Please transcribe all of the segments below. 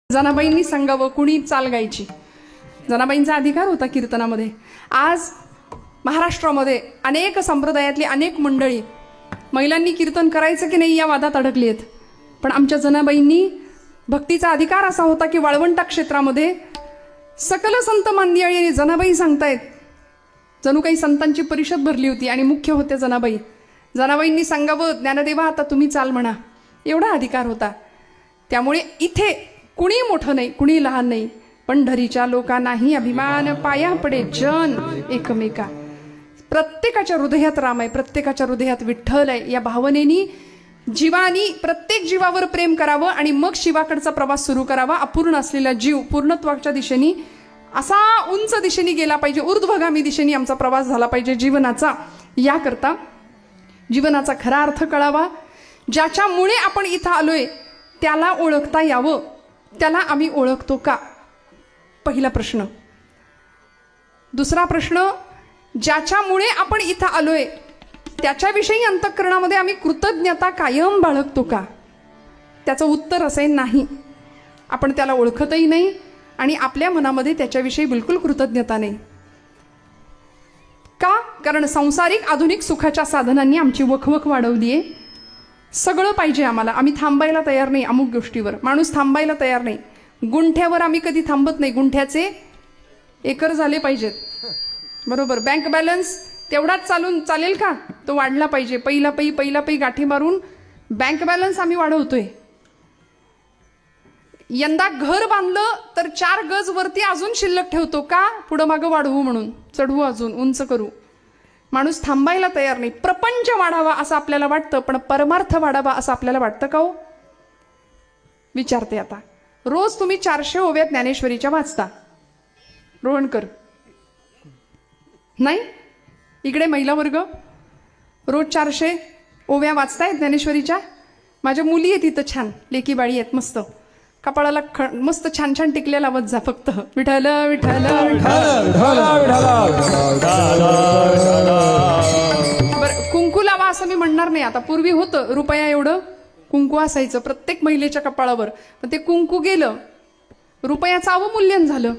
जनाबाईंनी सांगावं कुणी चाल गायची. जनाबाईंचा अधिकार होता कीर्तनामध्ये. आज महाराष्ट्रामध्ये अनेक संप्रदायातली अनेक मंडळी महिलांनी कीर्तन करायचं की नाही या वादात अडकली आहेत. पण आमच्या जनाबाईंनी भक्तीचा अधिकार असा होता की वाळवंटा क्षेत्रामध्ये सकल संत मंडळी आणि जनाबाई सांगतायत, जणू काही संतांची परिषद भरली होती आणि मुख्य होते जनाबाई. जनाबाईंनी सांगावं ज्ञानदेवा आता तुम्ही चाल म्हणा, एवढा अधिकार होता. त्यामुळे इथे कुणी मोठं नाही कुणी लहान नाही, पंढरीच्या लोकांनाही अभिमान पाया पडे जन एकमेका. प्रत्येकाच्या हृदयात राम आहे, प्रत्येकाच्या हृदयात विठ्ठल आहे. या भावनेनी जीवानी प्रत्येक जीवावर प्रेम करावं आणि मग शिवाकडचा प्रवास सुरू करावा. अपूर्ण असलेला जीव पूर्णत्वाच्या दिशेने असा उंच दिशेने गेला पाहिजे, ऊर्ध्वगामी दिशेने आमचा प्रवास झाला पाहिजे जीवनाचा. याकरता जीवनाचा खरा अर्थ कळावा. ज्याच्यामुळे आपण इथं आलोय त्याला ओळखता यावं. त्याला आम्ही ओळखतो का? पहिला प्रश्न. दुसरा प्रश्न, ज्याच्यामुळे आपण इथं आलोय त्याच्याविषयी अंतःकरणामध्ये आम्ही कृतज्ञता कायम बाळगतो का? त्याचं उत्तर असेल नाही. आपण त्याला ओळखतही नाही आणि आपल्या मनामध्ये त्याच्याविषयी बिलकुल कृतज्ञता नाही. का? कारण सांसारिक आधुनिक सुखाच्या साधनांनी आमची वखवख वाढवली आहे. सगळं पाहिजे आम्हाला, आम्ही थांबायला तयार नाही. अमुक गोष्टीवर माणूस थांबायला तयार नाही. गुंठ्यावर आम्ही कधी थांबत नाही. गुंठ्याचे एकर झाले पाहिजेत, बरोबर. बँक बॅलन्स तेवढाच चालेल का? तो वाढला पाहिजे. पहिला पै गाठी मारून बँक बॅलन्स आम्ही वाढवतोय. यंदा घर बांधलं तर 4 गज वरती अजून शिल्लक ठेवतो का? पुढं मागं वाढवू म्हणून, चढवू, अजून उंच करू. माणूस थांबायला तयार नाही. प्रपंच वाढावा असं आपल्याला वाटतं, पण परमार्थ वाढावा असं आपल्याला वाटतं का हो? विचारते आता. रोज तुम्ही 400 ओव्या ज्ञानेश्वरीच्या वाचता, रोहणकर नाही? इकडे महिला वर्ग रोज 400 ओव्या वाचतायत ज्ञानेश्वरीच्या. माझ्या मुली आहेत इथं, छान लेकी बाळी आहेत, मस्त कपाळाला मस्त छान छान टिकल्या लावत जा फक्त. विठ्ठल विठ्ठल बरं, कुंकू लावा असं मी म्हणणार नाही. आता पूर्वी होतं रुपया एवढं कुंकू असायचं प्रत्येक महिलेच्या कपाळावर, पण ते कुंकू गेलं, रुपयाचं अवमूल्यन झालं,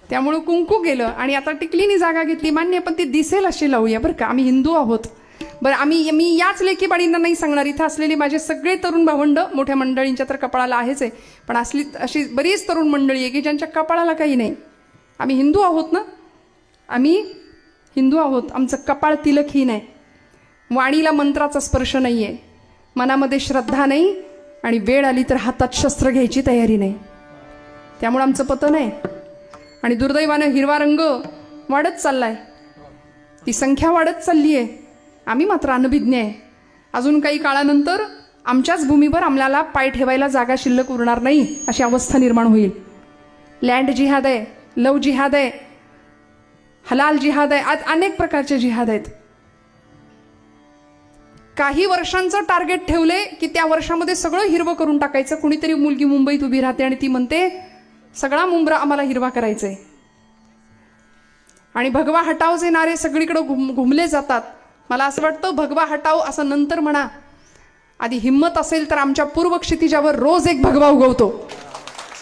त्यामुळं कुंकू गेलं आणि आता टिकलीनी जागा घेतली. मान्य, पण ती दिसेल अशी लावूया बरं का. आम्ही हिंदू आहोत. बरं, मी याच लेकीबाळींना नाही सांगणार, इथं असलेली माझे सगळे तरुण भावंड, मोठ्या मंडळींच्या तर कपाळाला आहेच आहे, पण अशी बरीच तरुण मंडळी आहे की ज्यांच्या कपाळाला काही नाही. आम्ही हिंदू आहोत ना, आम्ही हिंदू आहोत. आमचं कपाळ तिलकहीन आहे. वाणीला मंत्राचा स्पर्श नाही आहे, मनामध्ये श्रद्धा नाही आणि वेळ आली तर हातात शस्त्र घ्यायची तयारी नाही. त्यामुळे आमचं पतन आहे. आणि दुर्दैवानं हिरवा रंग वाढत चाललाय, ती संख्या वाढत चालली आहे. आम्ही मात्र अनभिज्ञ आहे. अजून काही काळानंतर आमच्याच भूमीवर आम्हाला पाय ठेवायला जागा शिल्लक उरणार नाही अशी अवस्था निर्माण होईल. लँड जिहाद आहे, लव जिहाद आहे, हलाल जिहाद आहे, आज अनेक प्रकारचे जिहाद आहेत. काही वर्षांचं टार्गेट ठेवले की त्या वर्षामध्ये सगळं हिरवं करून टाकायचं. कुणीतरी मुलगी मुंबईत उभी राहते आणि ती म्हणते सगळा मुंब्रा आम्हाला हिरवा करायचंय. आणि भगवा हटावचे नारे सगळीकडे घुमले जातात. मला असं वाटतं भगवा हटाव असं नंतर म्हणा, आधी हिम्मत असेल तर आमच्या पूर्व क्षितिजावर रोज एक भगवा उगवतो,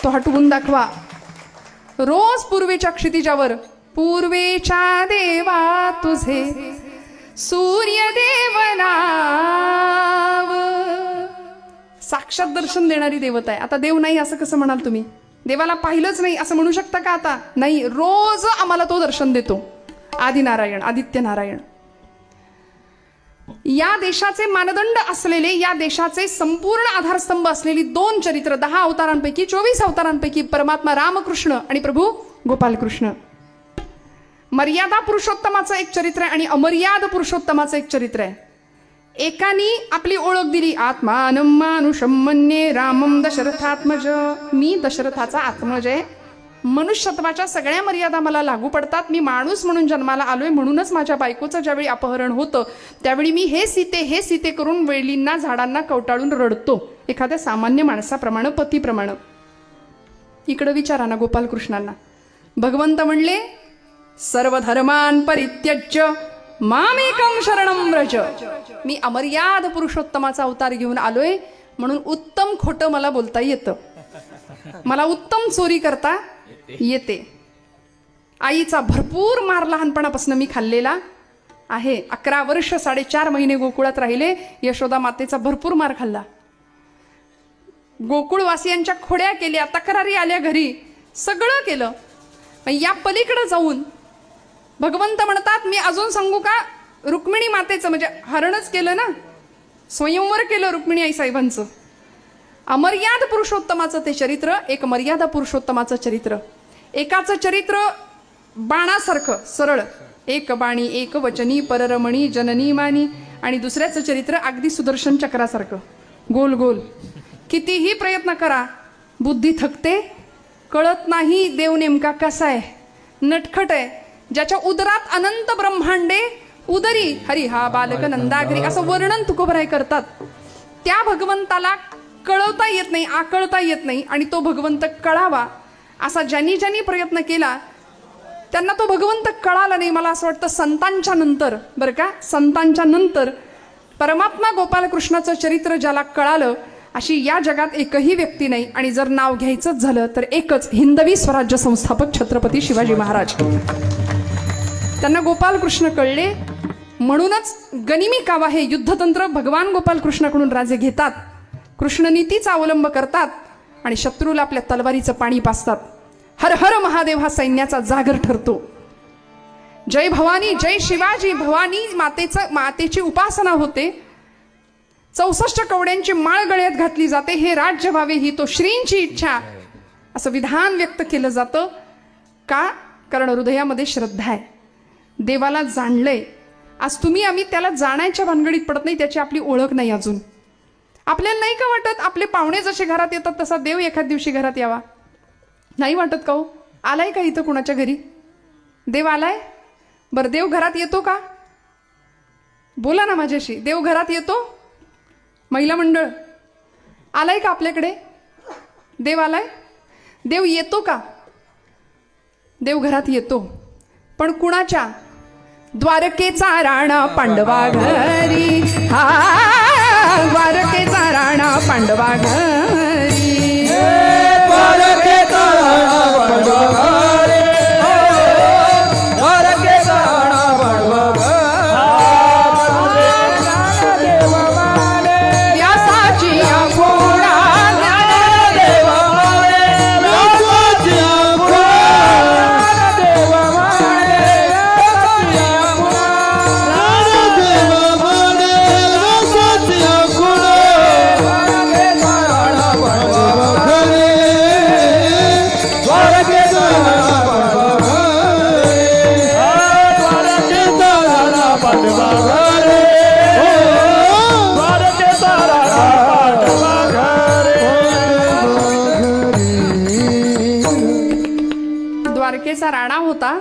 तो हटवून दाखवा. रोज पूर्वेच्या क्षितिजावर, पूर्वेच्या देवा तुझे सूर्यदेव नाव, साक्षात दर्शन देणारी देवता आहे. आता देव नाही असं कसं म्हणाल तुम्ही? देवाला पाहिलंच नाही असं म्हणू शकता का? आता नाही, रोज आम्हाला तो दर्शन देतो. आदिनारायण, आदित्य नारायण. या देशाचे मानदंड असलेले, या देशाचे संपूर्ण आधारस्तंभ असलेली 2 चरित्र, 10 अवतारांपैकी 24 अवतारांपैकी परमात्मा रामकृष्ण आणि प्रभू गोपालकृष्ण. मर्यादा पुरुषोत्तमाचं एक चरित्र आहे आणि अमर्याद पुरुषोत्तमाचं एक चरित्र आहे. एकानी आपली ओळख दिली, आत्मानं मानुषं मन्ये रामं दशरथात्मज. मी दशरथाचा आत्मज आहे. मनुष्यत्वाच्या सगळ्या मर्यादा मला लागू पडतात. मी माणूस म्हणून जन्माला आलोय, म्हणूनच माझ्या बायकोचं ज्यावेळी अपहरण होतं त्यावेळी मी हे सीते करून वेळींना झाडांना कवटाळून रडतो, एखाद्या सामान्य माणसाप्रमाणे, पतीप्रमाणे. इकडं विचारा ना गोपालकृष्णांना. भगवंत म्हणले सर्व धर्मान परित्यज्य मामेकं शरणं व्रज. मी अमर्याद पुरुषोत्तमाचा अवतार घेऊन आलोय म्हणून उत्तम खोटं मला बोलता येतं. मला उत्तम चोरी करता येते. आईचा भरपूर मार लहानपणापासून मी खाल्लेला आहे. 11 वर्ष 4.5 महिने गोकुळात राहिले. यशोदा मातेचा भरपूर मार खाल्ला. गोकुळवासियांच्या खोड्या केल्या, तक्रारी आल्या घरी, सगळं केलं. पण या पलीकडे जाऊन भगवंत म्हणतात, मी अजून सांगू का, रुक्मिणी मातेचं म्हणजे हरणच केलं ना, स्वयंवर केलं रुक्मिणी आई साहेबांचं. अमर्याद पुरुषोत्तमाचं ते चरित्र, एक मर्यादा पुरुषोत्तमाचं चरित्र. एकाचं चरित्र बाणासारखं सरळ, एक बाणी एक वचनी पररमणी जननी मानी, आणि दुसऱ्याचं चरित्र अगदी सुदर्शन चक्रासारखं गोल गोल. कितीही प्रयत्न करा बुद्धी थकते, कळत नाही देव नेमका कसा आहे, नटखट आहे. ज्याच्या उदरात अनंत ब्रह्मांडे उदरी हरी हा बालक नंदागिरी असं वर्णन तुकोबराय करतात. त्या भगवंताला कळवता येत नाही, आकळता येत नाही, आणि तो भगवंत कळावा असा ज्यांनी ज्यांनी प्रयत्न केला त्यांना तो भगवंत कळाला नाही. मला असं वाटतं संतांच्या नंतर, बरं का, संतांच्या नंतर परमात्मा गोपालकृष्णाचं चरित्र ज्याला कळालं अशी या जगात एकही व्यक्ती नाही. आणि जर नाव घ्यायचंच झालं तर एकच, हिंदवी स्वराज्य संस्थापक छत्रपती शिवाजी महाराज. त्यांना गोपालकृष्ण कळले, म्हणूनच गनिमी कावा हे युद्धतंत्र भगवान गोपालकृष्णाकडून राजे घेतात, कृष्णनीतीचा अवलंब करतात आणि शत्रूला आपल्या तलवारीचं पाणी पाजतात. हर हर महादेव हा सैन्याचा जागर ठरतो. जय भवानी, जय शिवाजी. भवानी मातेची उपासना होते. 64 कवड्यांची माळ गळ्यात घातली जाते. हे राज्य व्हावे ही तो श्रींची इच्छा असं विधान व्यक्त केलं जातं. का? कारण हृदयामध्ये श्रद्धा आहे, देवाला जाणलंय. आज तुम्ही आम्ही त्याला जाण्याच्या भानगडीत पडत नाही, त्याची आपली ओळख नाही अजून. आपल्याला नाही का वाटत आपले पाहुणे जसे घरात येतात तसा देव एखाद दिवशी घरात यावा? नाही वाटत का हो? आलाय का इथं कुणाच्या घरी देव आलाय? बरं, देव घरात येतो का? बोला ना माझ्याशी. देव घरात येतो? महिला मंडळ आलाय का आपल्याकडे? देव आलाय? देव येतो का? देव घरात येतो, पण कुणाच्या? द्वारकेचा राणा पांडवा घरी, हा द्वारकेचा राणा पांडवा घरी, द्वारकेचा राणा पांडवा घरी, द्वारकेचा राणा पांडवा घरी, व्यासाची घोडा ज्ञानदेव माने, व्यासाची घोडा ज्ञानदेव माने, द्वारकेचा राणा होता,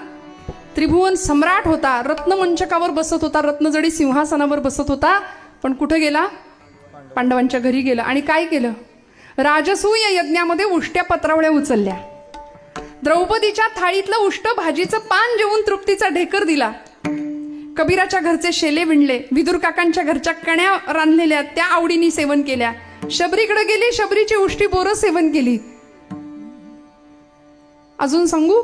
त्रिभुवन सम्राट होता, रत्नमंचकावर बसत होता, रत्नजडी सिंहासनावर बसत होता. पण कुठे गेला? पांडवांच्या घरी गेला. आणि काय केलं? राजसूय यज्ञामध्ये उष्ट्या पत्रावळ्या उचलल्या. द्रौपदीच्या थाळीतलं उष्ट भाजीचं पान जेवून तृप्तीचा ढेकर दिला. कबीराच्या घरचे शेले विणले, विदुर काकांच्या घरच्या कण्या रांधलेल्या त्या आवडीने सेवन केल्या. शबरीकडे गेली, शबरीची उष्टी बोरं सेवन केली. अजून सांगू?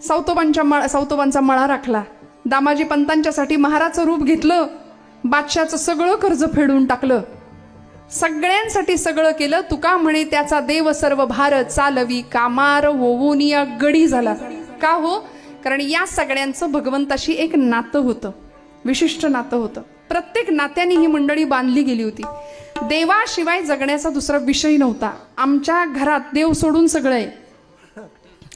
सावतोबांचा मळा राखला. दामाजी पंतांच्यासाठी महाराचं रूप घेतलं. बादशाचं सगळं कर्ज फेडून टाकलं. सगळ्यांसाठी सगळं केलं. तुका म्हणे त्याचा देव सर्व भार चालवी, कामार होऊनिया गडी झाला. का हो? कारण या सगळ्यांचं भगवंताशी एक नातं होतं, विशिष्ट नातं होतं. प्रत्येक नात्याने ही मंडळी बांधली गेली होती. देवाशिवाय जगण्याचा दुसरा विषय नव्हता. आमच्या घरात देव सोडून सगळं आहे,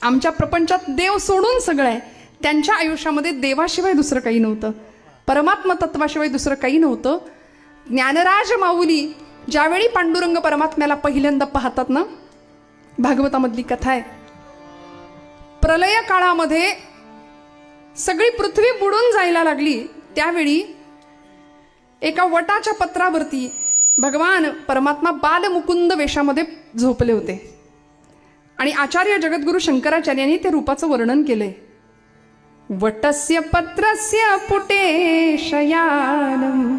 आमच्या प्रपंचात देव सोडून सगळं आहे. त्यांच्या आयुष्यामध्ये देवाशिवाय दुसरं काही नव्हतं, परमात्मा तत्वाशिवाय दुसरं काही नव्हतं. ज्ञानराज माऊली ज्यावेळी पांडुरंग परमात्म्याला पहिल्यांदा पाहतात ना, भागवतामधली कथा आहे, प्रलय काळामध्ये सगळी पृथ्वी बुडून जायला लागली. त्यावेळी एका वटाच्या पत्रावरती भगवान परमात्मा बालमुकुंद वेशामध्ये झोपले होते. आणि आचार्य जगद्गुरु शंकराचार्यांनी त्या रूपाचं वर्णन केलंय. वटस्य पत्रस्य पुटे शयानम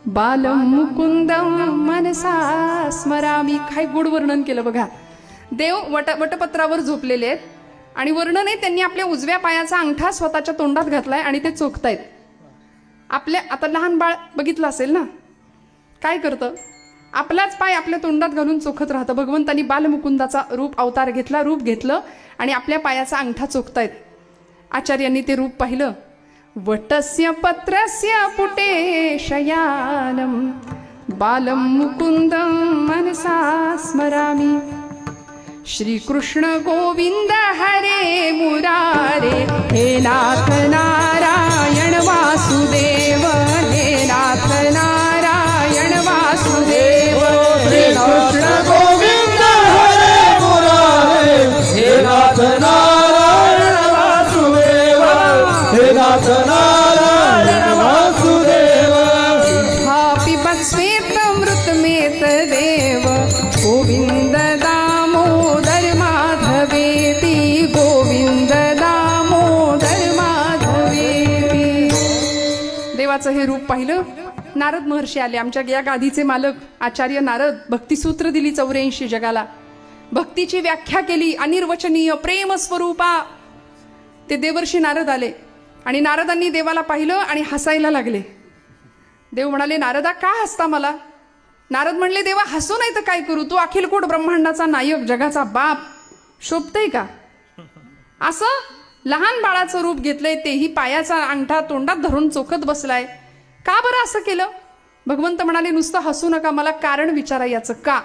बालम मुकुंदम मनसा स्मरामी. काय गोड वर्णन केलं बघा. देव वटपत्रावर झोपलेले आहेत आणि वर्णन आहे त्यांनी आपल्या उजव्या पायाचा अंगठा स्वतःच्या तोंडात घातलाय आणि ते चोखतायत. आपल्या आता लहान बाळ बघितलं असेल ना, काय करतं, आपलाच पाय आपल्या तोंडात घालून चोखत राहतं. भगवंतांनी बालमुकुंदाचा रूप घेतलं आणि आपल्या पायाचा अंगठा चोखतायत. आचार्यांनी ते रूप पाहिलं. वटस्य पत्रस्य पुटे शयानम बालम मुकुंदम मनसा स्मरामी. श्रीकृष्ण गोविंद हरे मुरारे हे नाथ नारायण वासुदेव. हे नाथ नारायण वासुदेव. श्री कृष्ण गोविंद हरे मुरारे हे नाथ नारायण वासुदेव. हे नाथ नारायण वासुदेव. पिबत श्वेतमृतमेत देव गोविंद दामोदर माधवेति. गोविंद दामोदर माधवेति. देवाचं हे रूप पाहिलं. नारद महर्षी आले, आमच्या या गादीचे मालक आचार्य नारद. भक्तिसूत्र दिली 84 जगाला. भक्तीची व्याख्या केली. अनिर्वचनीय प्रेम स्वरूपा. ते देवर्षी नारद आले आणि नारदांनी देवाला पाहिलं आणि हसायला लागले. देव म्हणाले, नारदा का हसता मला? नारद म्हणले, देवा हसू नाही तर काय करू, तू अखिलकोट ब्रह्मांडाचा नायक, जगाचा बाप, शोभतय का? असं लहान बाळाचं रूप घेतलंय, तेही पायाचा अंगठा तोंडात धरून चोखत बसलाय. का बरं असं केलं? भगवंत म्हणाले, नुसतं हसू नका, मला कारण विचारा याचं का.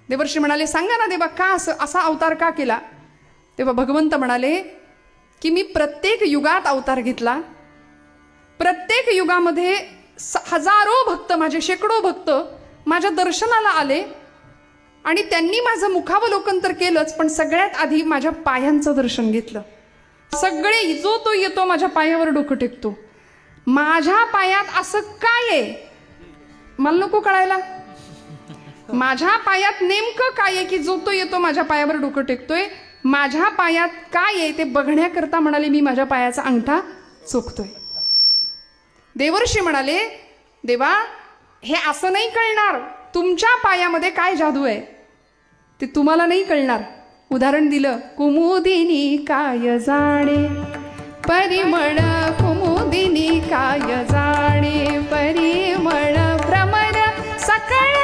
देवर्षी म्हणाले, सांगा ना देवा, का असा अवतार का केला? तेव्हा भगवंत म्हणाले की मी प्रत्येक युगात अवतार घेतला. प्रत्येक युगामध्ये हजारो भक्त, माझे शेकडो भक्त माझ्या दर्शनाला आले आणि त्यांनी माझं मुखावलोकन तर केलंच, पण सगळ्यात आधी माझ्या पायांचं दर्शन घेतलं. सगळे जो तो येतो माझ्या पायावर डोकं टेकतो. माझ्या पायात असं काय आहे मला नको कळायला. माझ्या पायात नेमकं काय आहे की जो तो येतो माझ्या पायावर डोकं टेकतोय. माझ्या पायात काय आहे ते बघण्याकरता म्हणाले मी माझ्या पायाचा अंगठा चोखतोय. देवर्षी म्हणाले, देवा हे असं नाही कळणार, तुमच्या पायामध्ये काय जादू आहे ते तुम्हाला नाही कळणार. उदाहरण दिलं, कुमुदिनी काय जाणे परिमळ. कुमुदिनी काय जाणे परिमळ. भ्रमर सकळ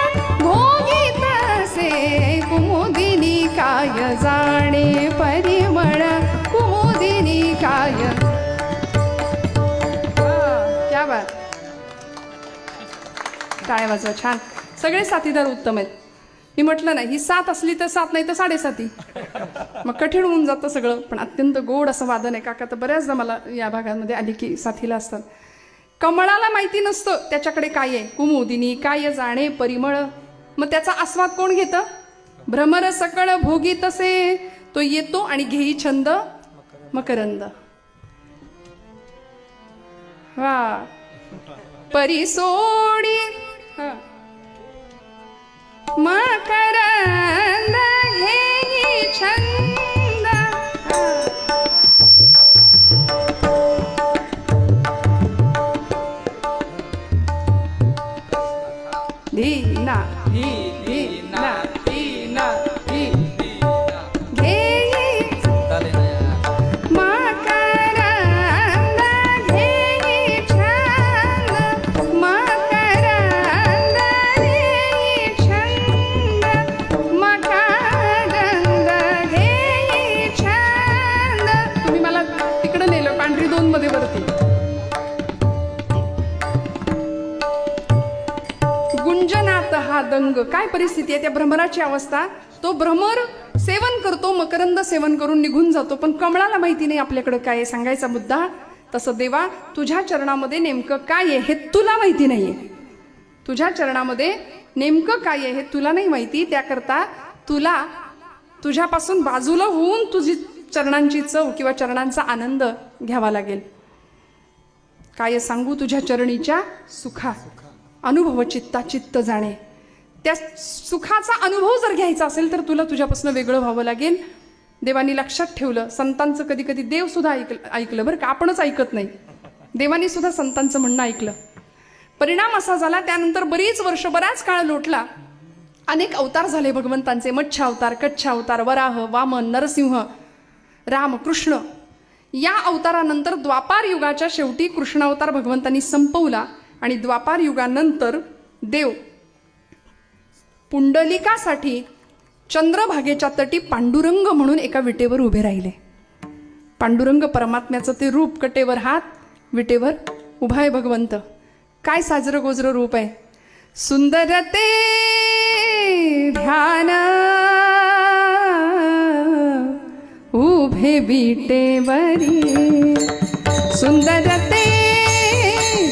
भोगीत असे. कुमुदिनी काय जाणे परिमळ. कुमुदिनी काय. क्या बात. टाळ्या वाजवा. छान. सगळे साथीदार उत्तम आहेत. मी म्हटलं नाही, ही 7 असली तर 7, नाही तर 7.5. मग कठीण होऊन जातं सगळं. पण अत्यंत गोड असं वादन आहे. काका तर बऱ्याचदा मला या भागामध्ये आली की साथीला असतात. कमळाला माहिती नसतं त्याच्याकडे काय आहे. कुमुदिनी काय जाणे परिमळ. मग त्याचा आस्वाद कोण घेतं? भ्रमर सकळ भोगी तसे. तो येतो आणि घेई छंद मकरंद. वा. परिसोडी मकरंद घेई छंद. धीना धीना धीना घेई मकरंद घेई छंद. मकरंद घेई छंद. मकरंद घेई छंद. तुम्ही मला तिकडं नेलं पांढरी 2 मध्ये वरती. गुंजनात हा दंग. काय परिस्थिती आहे त्या भ्रमराची अवस्था. तो भ्रमर सेवन करतो, मकरंद सेवन करून निघून जातो, पण कमळाला माहिती नाही आपल्याकडे काय आहे. सांगायचा मुद्दा तसं, देवा तुझ्या चरणामध्ये नेमकं काय आहे हे तुला माहिती नाहीये. तुझ्या चरणामध्ये नेमकं काय आहे हे तुला नाही माहिती. त्याकरता तुला तुझ्यापासून बाजूला होऊन तुझी चरणांची चव किंवा चरणांचा आनंद घ्यावा लागेल. काय सांगू तुझ्या चरणीच्या सुखा. अनुभव चित्ता चित्त जाणे. त्या सुखाचा अनुभव जर घ्यायचा असेल तर तुला तुझ्यापासून वेगळं व्हावं लागेल. देवानी लक्षात ठेवलं. संतांचं कधी कधी देव सुद्धा ऐकलं बरं का, आपणच ऐकत नाही. देवानी सुद्धा संतांचं म्हणणं ऐकलं. परिणाम असा झाला, त्यानंतर बरीच वर्ष, बराच काळ लोटला, अनेक अवतार झाले भगवंतांचे. मत्स्य अवतार, कच्छ अवतार, वराह, वामन, नरसिंह, राम, कृष्ण. या अवतारानंतर द्वापार युगाच्या शेवटी कृष्णावतार भगवंतांनी संपवला आणि द्वापार युगानंतर देव पुंडलिकासाठी चंद्रभागेच्या तटी पांडुरंग म्हणून एका विटेवर उभे राहिले. पांडुरंग परमात्म्याचं ते रूप, कटेवर हात, विटेवर उभा आहे भगवंत. काय साजरं गोजरं रूप आहे. सुंदर ते ध्यान उभे विटेवरी, सुंदर ते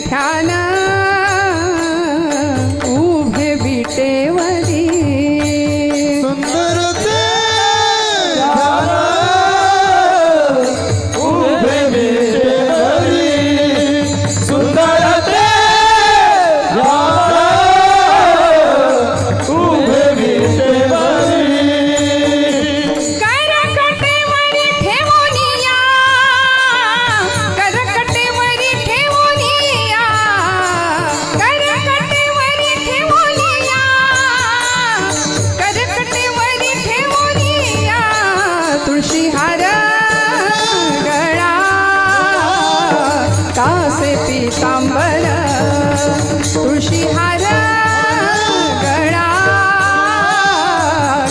ध्यान उभे विटेवरी. सुंदर ते ध्यान उभे विटेवरी, सुंदर ते ध्यान उभे विटेवरी. करकटेवरी ठेवूनिया, करकटेवरी ठेवूनिया, करकटेवरी ठेवूनिया, करकटेवरी ठेवूनिया. तुळशी हार गळा कासे पीतांबर, तुळशी हार गळा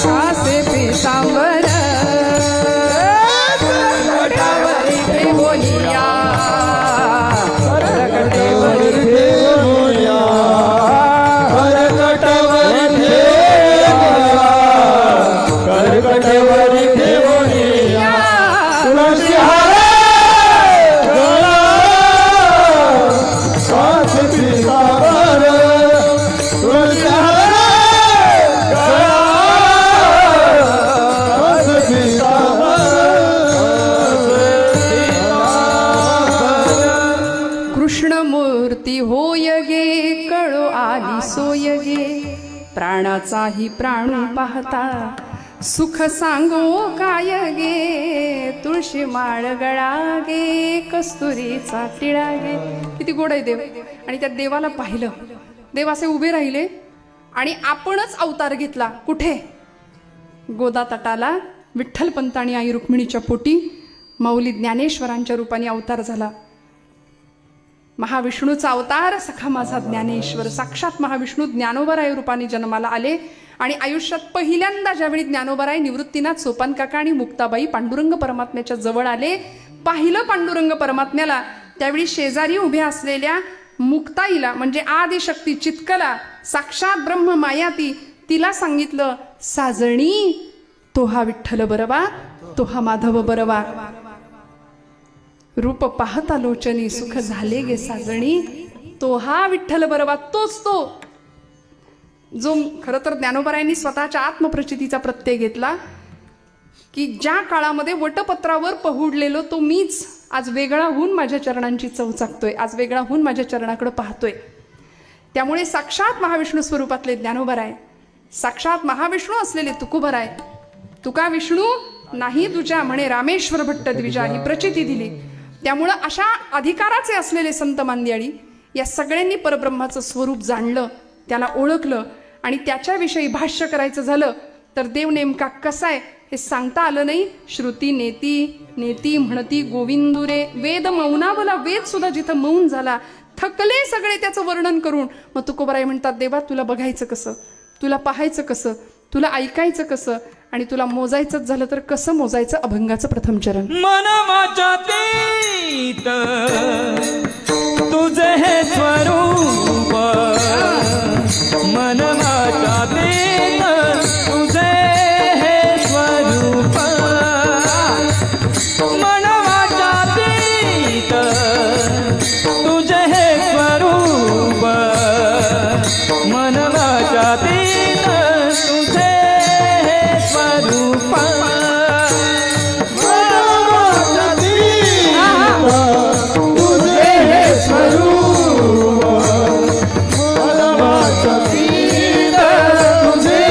कासे पीतांबर. करकटेवरी ठेवूनिया, करकटेवरी ठेवूया, करकटवरी ठेवूया, तुळशी हार गळा कासे पीतांबर, तुळशी हार गळा कासे पीतांबर. कृष्णमूर्ती होय गे, कळो आली सोय गे. प्राणाचाही प्राणू पाहता, सुख सांगो काय गे. तुळशी माळ गळा गे, कस्तुरीचा टिळा गे. किती गोड आहे देव. आणि त्या देवाला पाहिलं, देव असे उभे राहिले आणि आपणच अवतार घेतला. कुठे? गोदा तटाला विठ्ठलपंत आणि आई रुक्मिणीच्या पोटी माऊली ज्ञानेश्वरांच्या रूपाने अवतार झाला. महाविष्णूचा अवतार सखा माझा ज्ञानेश्वर. साक्षात महाविष्णू ज्ञानोबराय रूपाने जन्माला आले आणि आयुष्यात पहिल्यांदा ज्यावेळी ज्ञानोबराय, निवृत्तीनाथ, सोपान काका आणि मुक्ताबाई पांडुरंग परमात्म्याच्या जवळ आले, पाहिलं पांडुरंग परमात्म्याला, त्यावेळी शेजारी उभ्या असलेल्या मुक्ताईला म्हणजे आदिशक्ती चित्कला, साक्षात ब्रह्म मायाती, तिला सांगितलं, साजणी तो हा विठ्ठल बरवा, तो हा माधव बरवा. रूप पाहता लोचनी सुख झाले गे साजणी, तो हा विठ्ठल बरवा. तोच तो जो खरं तर ज्ञानोबरायांनी स्वतःच्या आत्मप्रचितीचा प्रत्यय घेतला की ज्या काळामध्ये वटपत्रावर पहुडलेलो तो मीच आज वेगळा होऊन माझ्या चरणांची चव चाकतोय, आज वेगळा होऊन माझ्या चरणाकडे पाहतोय. त्यामुळे साक्षात महाविष्णू स्वरूपातले ज्ञानोबराय, साक्षात महाविष्णू असलेले तुकोबराय. तुका विष्णू नाही तुझ्या म्हणे रामेश्वर भट्ट द्विजा, ही प्रचिती दिली. त्यामुळं अशा अधिकाराचे असलेले संत मांदियाळी या सगळ्यांनी परब्रह्माचं स्वरूप जाणलं, त्याला ओळखलं आणि त्याच्याविषयी भाष्य करायचं झालं तर देव नेमका कसा आहे हे सांगता आलं नाही. श्रुती नेती नेती म्हणती गोविंदुरे, वेद मौनावला, वेद सुद्धा जिथं मौन झाला, थकले सगळे त्याचं वर्णन करून. मग तुकोबराय म्हणतात, देवा तुला बघायचं कसं, तुला पाहायचं कसं, तुला ऐकायचं कसं आणि तुला मोजायचंच झालं तर कसं मोजायचं. अभंगाचं प्रथम चरण. मन वाचातीत तुझे हे स्वरूप, मन वाचातीत तुझे हे स्वरूप, मन वाचातीत तुझे हे स्वरूप, मन वाचातीत तुझे हे स्वरूप. तुझे हे स्वरूप, तुझे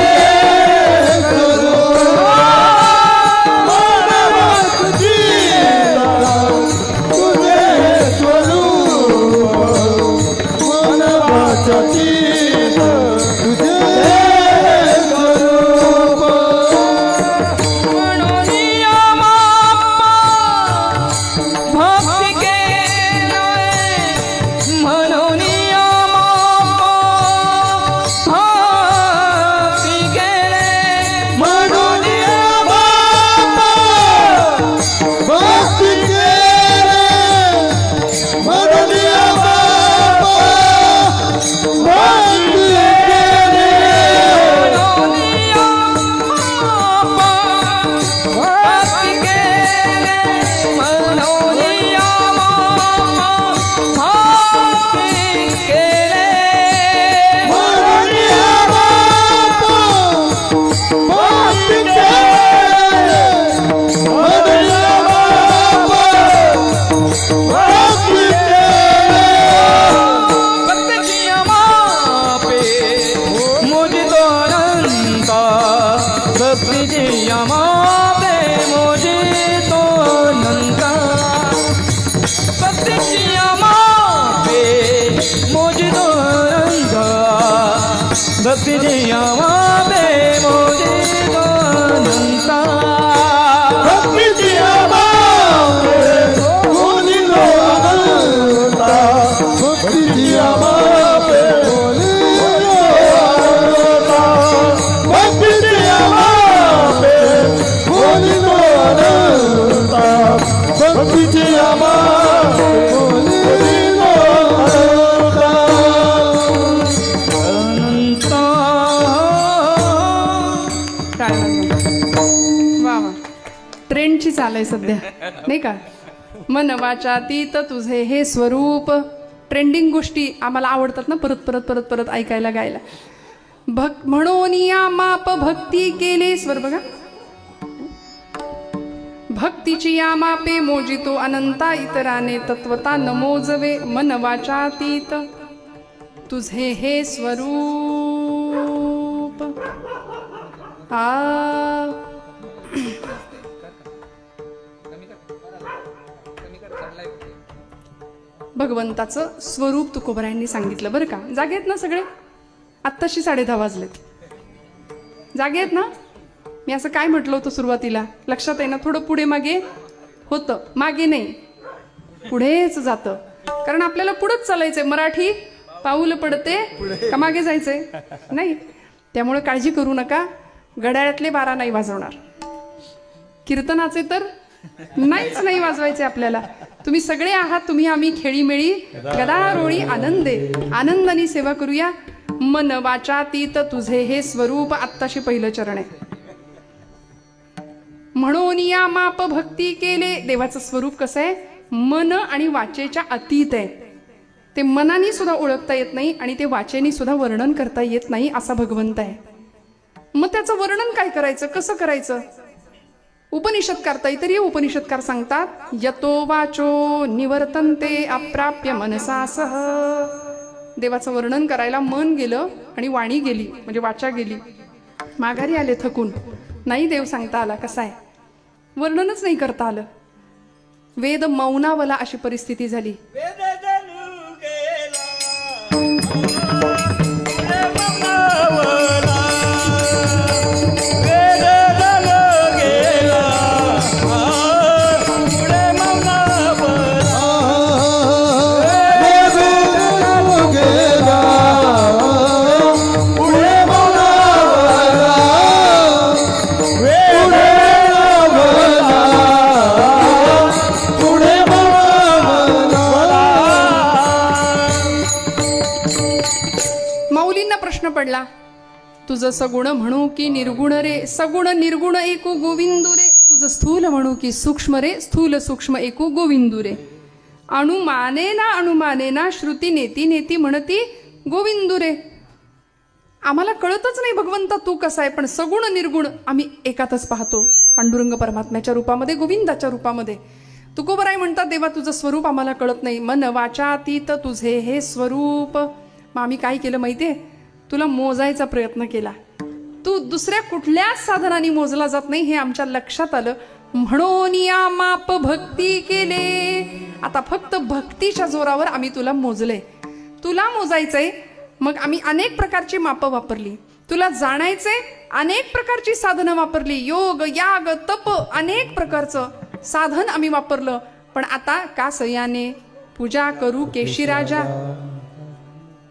आमापे मोजितो नंदा भक्तीची आमापे मोजितो नंदा भक्तीची आमापे मोजितो नंदा भक्तीची आमापे मोजितो अनंता भक्तीची आमापे भक्तीची आमापे मोजितो अनंता वा वा, ट्रेंडची चाल आहे सध्या नाही का. मन वाचातीत तुझे हे स्वरूप. ट्रेंडिंग गोष्टी आम्हाला आवडतात ना, परत परत परत परत ऐकायला गायला. म्हणून या माप भक्ती केले. स्वर बघा, भक्तीची या मापे मोजितो अनंता इतराने तत्वता न मोजवे. मन वाचातीत तुझे हे स्वरूप. भगवंताचं स्वरूप तुकोबरायांनी सांगितलं बरं का. जागे आहेत ना सगळे? आत्ताशी 10:30 वाजलेत. जागे आहेत ना? मी असं काय म्हटलं होतं सुरुवातीला, लक्षात आहे ना? थोडं पुढे मागे होतं, मागे नाही, पुढेच जातं. कारण आपल्याला पुढंच चालायचंय. मराठी पाऊल पडते का मागे जायचंय? नाही. त्यामुळे काळजी करू नका. घड्याळातले 12 नाही वाजवणार. कीर्तनाचे तर नाहीच नाही वाजवायचे आपल्याला. तुम्ही सगळे आहात, तुम्ही आम्ही खेळीमेळी गदारोळी आनंदाने सेवा करूया. मन वाचातीत तुझे हे स्वरूप. आत्ताशी पहिलं चरण आहे. म्हणून या माप भक्ती केले. देवाचं स्वरूप कसं आहे? मन आणि वाचेच्या अतीत आहे. ते मनाने सुद्धा ओळखता येत नाही आणि ते वाचेने सुद्धा वर्णन करता येत नाही असा भगवंत आहे. मग त्याचं वर्णन काय करायचं, कसं करायचं? उपनिषदकार, तैतरीय उपनिषदकार सांगतात, यतो वाचो निवर्तन्ते अप्राप्य मनसा सह. देवाचं वर्णन करायला मन गेलं आणि वाणी गेली, म्हणजे वाचा गेली. माघारी आले थकून. नाही देव सांगता आला. कसा आहे? वर्णनच नाही करता आलं. वेद मौनावला अशी परिस्थिती झाली. पडला, तुझं सगुण म्हणू की निर्गुण रे, सगुण निर्गुण एकू गोविंदू रे. तुझं स्थूल म्हणू की सूक्ष्म रे, स्थूल सूक्ष्म एकू गोविंदू रे. अनुमाने ना श्रुती नेती नेती म्हणती गोविंदू रे. आम्हाला कळतच नाही भगवंता तू कसा आहे, पण सगुण निर्गुण आम्ही एकातच पाहतो. पांडुरंग परमात्म्याच्या रूपामध्ये, गोविंदाच्या रूपामध्ये. तुकोबराय म्हणतात, देवा तुझं स्वरूप आम्हाला कळत नाही. मन वाचातीत तुझे हे स्वरूप. मग आम्ही काय केलं माहितीये? तुला मोजायचा प्रयत्न केला. तू दुसऱ्या कुठल्याच साधनाने मोजला जात नाही हे आमच्या लक्षात आलं. म्हणून या माप भक्ती केले. आता फक्त भक्तीच्या जोरावर आम्ही तुला मोजले. तुला मोजायचंय, मग आम्ही अनेक प्रकारची माप वापरली. तुला जाणायचंय, अनेक प्रकारची साधनं वापरली. योग, याग, तप, अनेक प्रकारचं साधन आम्ही वापरलं. पण आता का सयाने पूजा करू केशीराजा.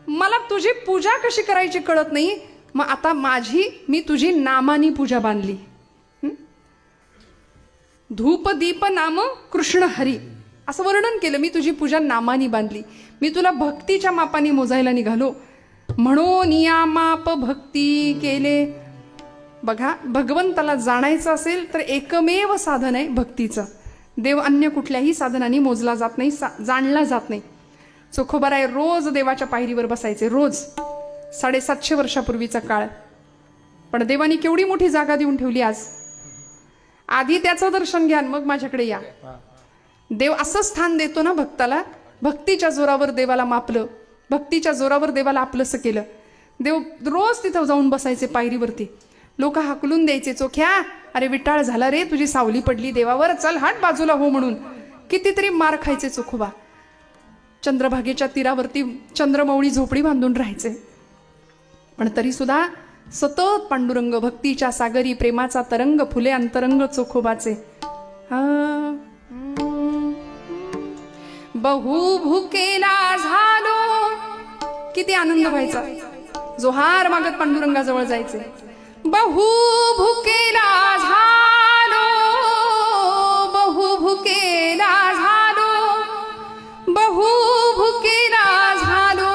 मला तुझी पूजा कशी करायची कळत नाही. मग आता मी तुझी नामानी पूजा बांधली. धूप दीप नाम कृष्ण हरी असं वर्णन केलं. मी तुझी पूजा नामानी बांधली. मी तुला भक्तीच्या मापाने मोजायला निघालो. म्हणून या माप भक्ती केले. बघा, भगवंताला जाणायचं असेल तर एकमेव साधन आहे भक्तीचं. देव अन्य कुठल्याही साधनाने मोजला जात नाही, जाणला जात नाही. चोखोबाराय रोज देवाच्या पायरीवर बसायचे, रोज. 750 वर्षापूर्वीचा काळ. पण देवानी केवढी मोठी जागा देऊन ठेवली आज. आधी त्याचं दर्शन घ्या, मग माझ्याकडे या. देव असं स्थान देतो ना भक्ताला. भक्तीच्या जोरावर देवाला मापलं, भक्तीच्या जोरावर देवाला आपलंसं केलं. देव रोज तिथं जाऊन बसायचे पायरीवरती. लोक हाकलून द्यायचे, चोख्या अरे विटाळ झाला रे, तुझी सावली पडली देवावर, चल हट बाजूला हो म्हणून. कितीतरी मार खायचे चोखोबा. चंद्रभागेच्या तीरावरती चंद्रमौळी झोपडी बांधून राहायचे, पण तरी सुद्धा सतत पांडुरंग भक्तीच्या सागरी प्रेमाचा तरंग फुले अंतरंग चोखोबाचे. बहु भुकेला झालो, किती आनंद व्हायचा. जोहार मागत पांडुरंगाजवळ जायचे. बहु भुकेला झालो, बहु भुकेला झालो, बहु भुकेला झालो,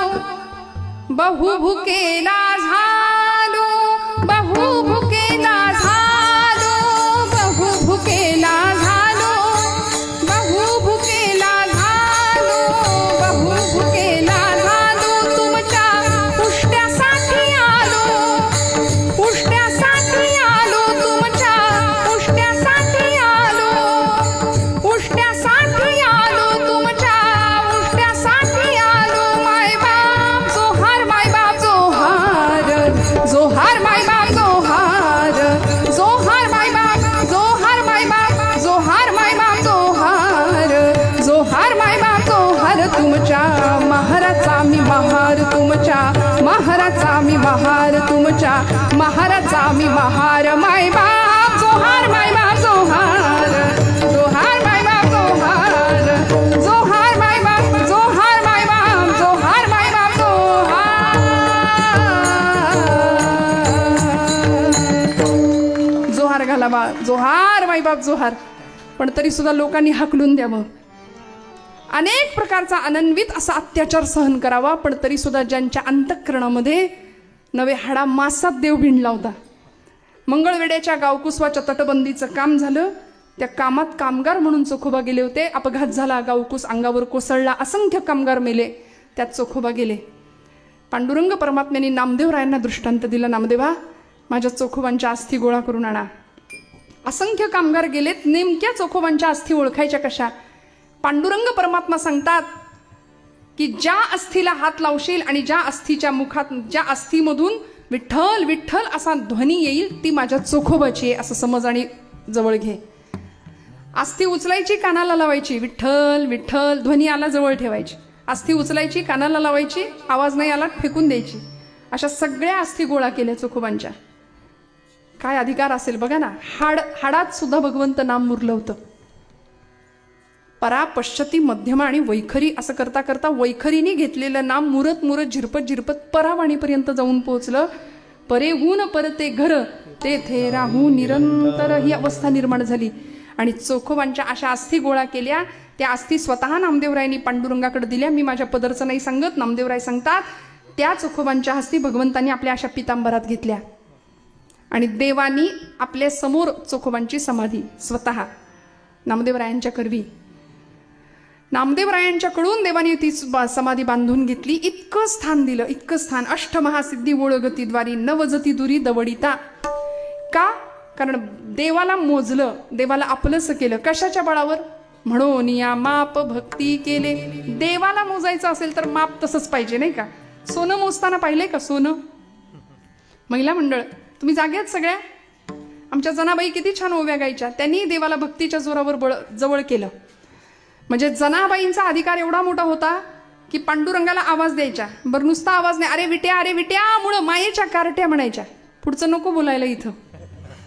बहु भुकेला झालो, बहु भुकेला झालो, बहु भुकेला झालो, बहु भुकेला झालो, बहु भुकेला झालो. तुमच्या पुष्ट्यासाठी आलो, पुष्ट्यासाठी आलो, तुमच्या पुष्ट्यासाठी आलो, पुष्ट्यासाठी आलो, तुमच्या पुष्ट्यासाठी आलो. मायबाप जोहार, मायबाप जोहार, जोहार मायबाप जोहार, जोहार मायबाप, जोहार मायबाप, जोहार मायबाप जोहार, जोहार मायबाप जोहार. तुमच्या महाराचा मी महार, तुमच्या महाराचा मी महार, तुमच्या महाराचा मी महार. मायबाप जोहार, मायबाप जोहार, जोहार मायबाप जोहार, जोहार मायबाप, जोहार मायबाप, जोहार मायबाप जोहार. जोहार घाला बा, जोहार मायबाप जोहार. पण तरी सुद्धा लोकांनी हाकलून द्यावं, अनेक प्रकारचा अनन्वित असा अत्याचार सहन करावा, पण तरी सुद्धा ज्यांच्या अंतःकरणामध्ये नवे हाडा मासात देव भिंडला होता. मंगळवेड्याच्या गावकुसवाच्या तटबंदीचं काम झालं, त्या कामात कामगार म्हणून चोखोबा गेले होते. अपघात झाला, गावकुस अंगावर कोसळला, असंख्य कामगार मेले, त्यात चोखोबा गेले. पांडुरंग परमात्म्यांनी नामदेवरायांना दृष्टांत दिला, नामदेवा माझ्या चोखोबांच्या अस्थी गोळा करून आणा. असंख्य कामगार गेलेत, नेमक्या चोखोबांच्या अस्थी ओळखायच्या कशा? पांडुरंग परमात्मा सांगतात की ज्या अस्थीला हात लावशील आणि ज्या अस्थीच्या मुखात, ज्या अस्थीमधून विठ्ठल विठ्ठल असा ध्वनी येईल ती माझ्या चोखोबाची आहे असं समज आणि जवळ घे. अस्थी उचलायची, कानाला लावायची, विठ्ठल विठ्ठल, ध्वनी आला जवळ ठेवायची. अस्थी उचलायची, कानाला लावायची, आवाज नाही आला फेकून द्यायची. अशा सगळ्या अस्थी गोळा केल्या चोखोबांच्या. काय अधिकार असेल बघा ना. हाडात सुद्धा भगवंत नाम मुरलं होतं. परा, पश्चती, मध्यमा आणि वैखरी असं करता करता वैखरीने घेतलेलं नाम मुरत मुरत झिरपत झिरपत परावाणीपर्यंत जाऊन पोहोचलं. परेहून परते घर, तेथे राहू निरंतर ही अवस्था निर्माण झाली. आणि चोखोबांच्या अशा अस्थी गोळा केल्या. त्या अस्थी स्वतः नामदेवरायांनी पांडुरंगाकडे दिल्या. मी माझ्या पदरचं नाही सांगत, नामदेवराय सांगतात. त्या चोखोबांच्या अस्थी भगवंतांनी आपल्या अशा पितांबरात घेतल्या आणि देवानी आपल्या समोर चोखोबांची समाधी स्वतः नामदेवरायांच्या करवी, नामदेवरायांच्याकडून देवानी ती समाधी बांधून घेतली. इतकं स्थान दिलं, इतकं स्थान. अष्टमहासिद्धी ओळगतीद्वारी नवजती दुरी दवडिता. का? कारण देवाला मोजलं, देवाला आपलंसं केलं. कशाच्या बळावर? म्हणून या माप भक्ती केले. देवाला मोजायचं असेल तर माप तसंच पाहिजे नाही का? सोनं मोजताना पाहिलंय का? सोनं. महिला मंडळ तुम्ही जाग्यात सगळ्या. आमच्या जनाबाई किती छान ओव्या गायच्या. त्यांनी देवाला भक्तीच्या जोरावर जवळ केलं. म्हणजे जनाबाईंचा अधिकार एवढा मोठा होता की पांडुरंगाला आवाज द्यायच्या. बरं नुसता आवाज नाही, अरे विट्या मुळं मायेच्या कार्ट्या म्हणायच्या. पुढचं नको बोलायला इथं.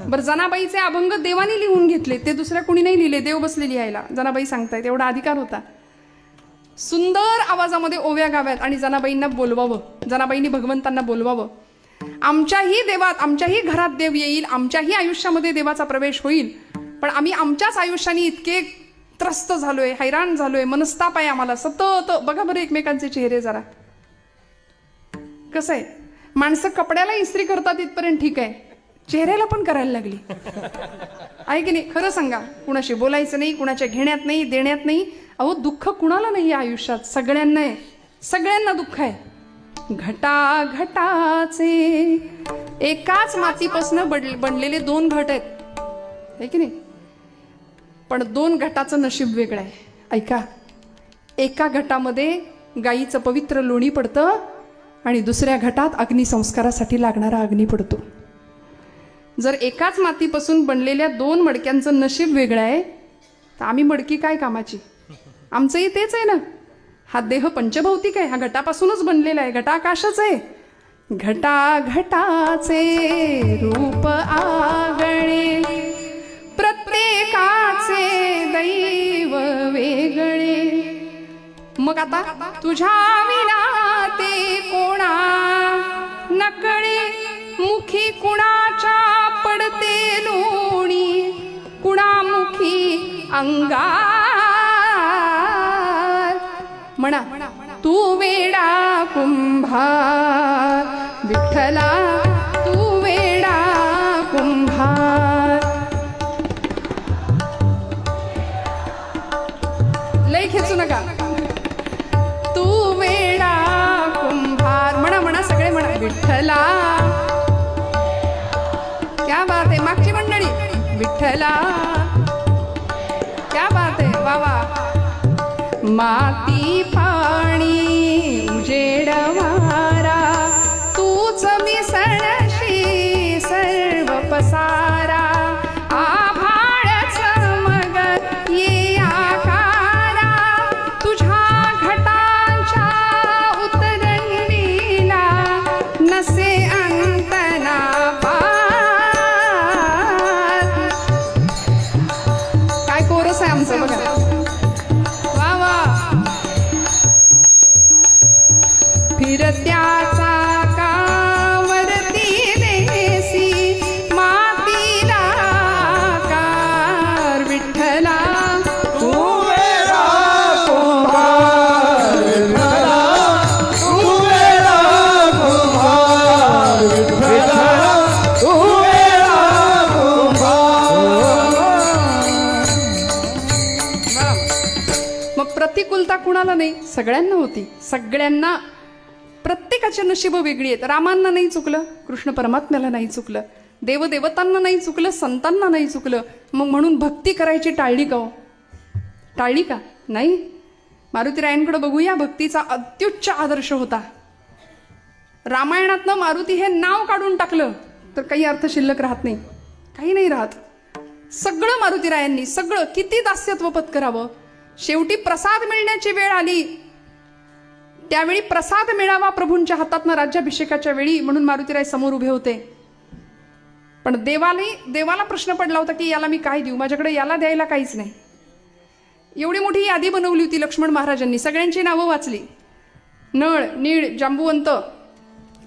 बरं जनाबाईचे अभंग देवाने लिहून घेतले, ते दुसऱ्या कोणी नाही लिहिले, देव बसले लिहायला. जनाबाई सांगतायत एवढा अधिकार होता. सुंदर आवाजामध्ये ओव्या गाव्यात आणि जनाबाईंना बोलवावं, जनाबाईंनी भगवंतांना बोलवावं. आमच्याही देवात, आमच्याही घरात देव येईल, आमच्याही आयुष्यामध्ये देवाचा प्रवेश होईल. पण आम्ही आमच्याच आयुष्याने इतके त्रस्त झालोय, हैराण झालोय, मनस्ताप आहे आम्हाला सतत. बघा बरं एकमेकांचे चेहरे जरा. कसं आहे, माणसं कपड्याला इस्त्री करतात इथपर्यंत ठीक आहे, चेहऱ्याला पण करायला लागली आहे की नाही? खरं सांगा. कुणाशी बोलायचं नाही, कुणाच्या घेण्यात नाही, देण्यात नाही. अहो दुःख कुणाला नाही आयुष्यात, सगळ्यांना आहे, सगळ्यांना दुःख आहे. घटा घटाचे एकाच मातीपासून बनलेले दोन घट आहेत, आहे की नाही? पण दोन घटाचं नशीब वेगळं आहे. ऐका, एका घटामध्ये गाईचं पवित्र लोणी पडतं आणि दुसऱ्या घटात अग्निसंस्कारासाठी लागणारा अग्नी पडतो. जर एकाच मातीपासून बनलेल्या 2 मडक्यांचं नशीब वेगळं आहे तर आम्ही मडकी काय कामाची? आमचंही तेच आहे ना. हा देह पंचभौतिक आहे, हा घटापासूनच बनलेला आहे, घटाकाशच आहे. घटा घटाचे रूप आगळे, प्रत्येकाचे दैव वेगळे. मग आता तुझ्या विना ते कोणा नकळे, मुखी कुणाच्या पडते लोणी, कुणामुखी अंगार. म्हणा तू वेडा कुंभार विठ्ठला, तू वेडा कुंभार. लय खेचू नका. तू वेडा कुंभार. म्हणा म्हणा सगळे म्हणा विठ्ठला. क्या बात आहे मागची मंडळी. विठ्ठला क्या बात आहे. वा वा. माती पाणी उजेड वारा, तूच मिसळशी सर्व पसारा. आभाळच मग ये आकारा, तुझ्या घटांच्या उतरंडीला नसे अंतना पार. काय कोरस आहे आमचं बघा. फिरत्याचा कावरती देसी, मातीला कार विठ्ठला. तू वेडा कुंभार विठ्ठला, तू वेडा कुंभार विठ्ठला, तू वेडा कुंभार. मग प्रतिकूलता कुणाला नाही? सगळ्यांना होती. सगळ्यांना प्रत्येकाची नशीब वेगळी आहेत. रामांना नाही चुकलं, कृष्ण परमात्म्याला नाही चुकलं, देवदेवतांना नाही चुकलं, संतांना नाही चुकलं. मग म्हणून भक्ती करायची टाळली का? टाळली का? नाही. मारुतीरायांकडे बघूया. भक्तीचा अत्युच्च आदर्श होता. रामायणातनं मारुती हे नाव काढून टाकलं तर काही अर्थ शिल्लक राहत नाही, काही नाही राहत. सगळं मारुतीरायांनी, सगळं. किती दास्यत्व पत्करावं. शेवटी प्रसाद मिळण्याची वेळ आली, त्यावेळी प्रसाद मिळावा प्रभूंच्या हातातनं राज्याभिषेकाच्या वेळी, म्हणून मारुतीराय समोर उभे होते. पण देवाला प्रश्न पडला होता की याला मी काय देऊ, माझ्याकडे याला द्यायला काहीच नाही. एवढी मोठी यादी बनवली होती लक्ष्मण महाराजांनी. सगळ्यांची नावं वाचली. नळ, नीळ, जांबुवंत,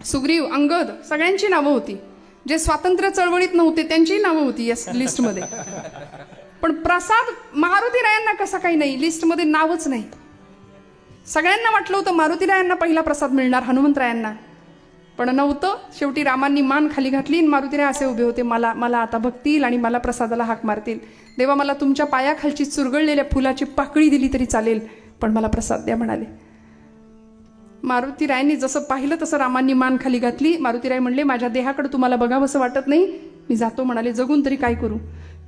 सुग्रीव, अंगद, सगळ्यांची नावं होती. जे स्वातंत्र्य चळवळीत नव्हते त्यांची नावं होती या लिस्टमध्ये. पण प्रसाद मारुतीरायांना कसा काही नाही, लिस्टमध्ये नावच नाही. सगळ्यांना वाटलं होतं मारुतीरायांना पहिला प्रसाद मिळणार, हनुमंतरायांना, पण नव्हतं. शेवटी रामांनी मान खाली घातली आणि मारुतीराय असे उभे होते, मला आता बघतील आणि मला प्रसादाला हाक मारतील. देवा मला तुमच्या पायाखालची चुरगळलेल्या फुलाची पाकळी दिली तरी चालेल, पण मला प्रसाद द्या म्हणाले. मारुतीरायांनी जसं पाहिलं तसं रामांनी मान खाली घातली. मारुतीराय म्हणले माझ्या देहाकडे तुम्हाला बघावंसं वाटत नाही, मी जातो म्हणाले. जगून तरी काय करू.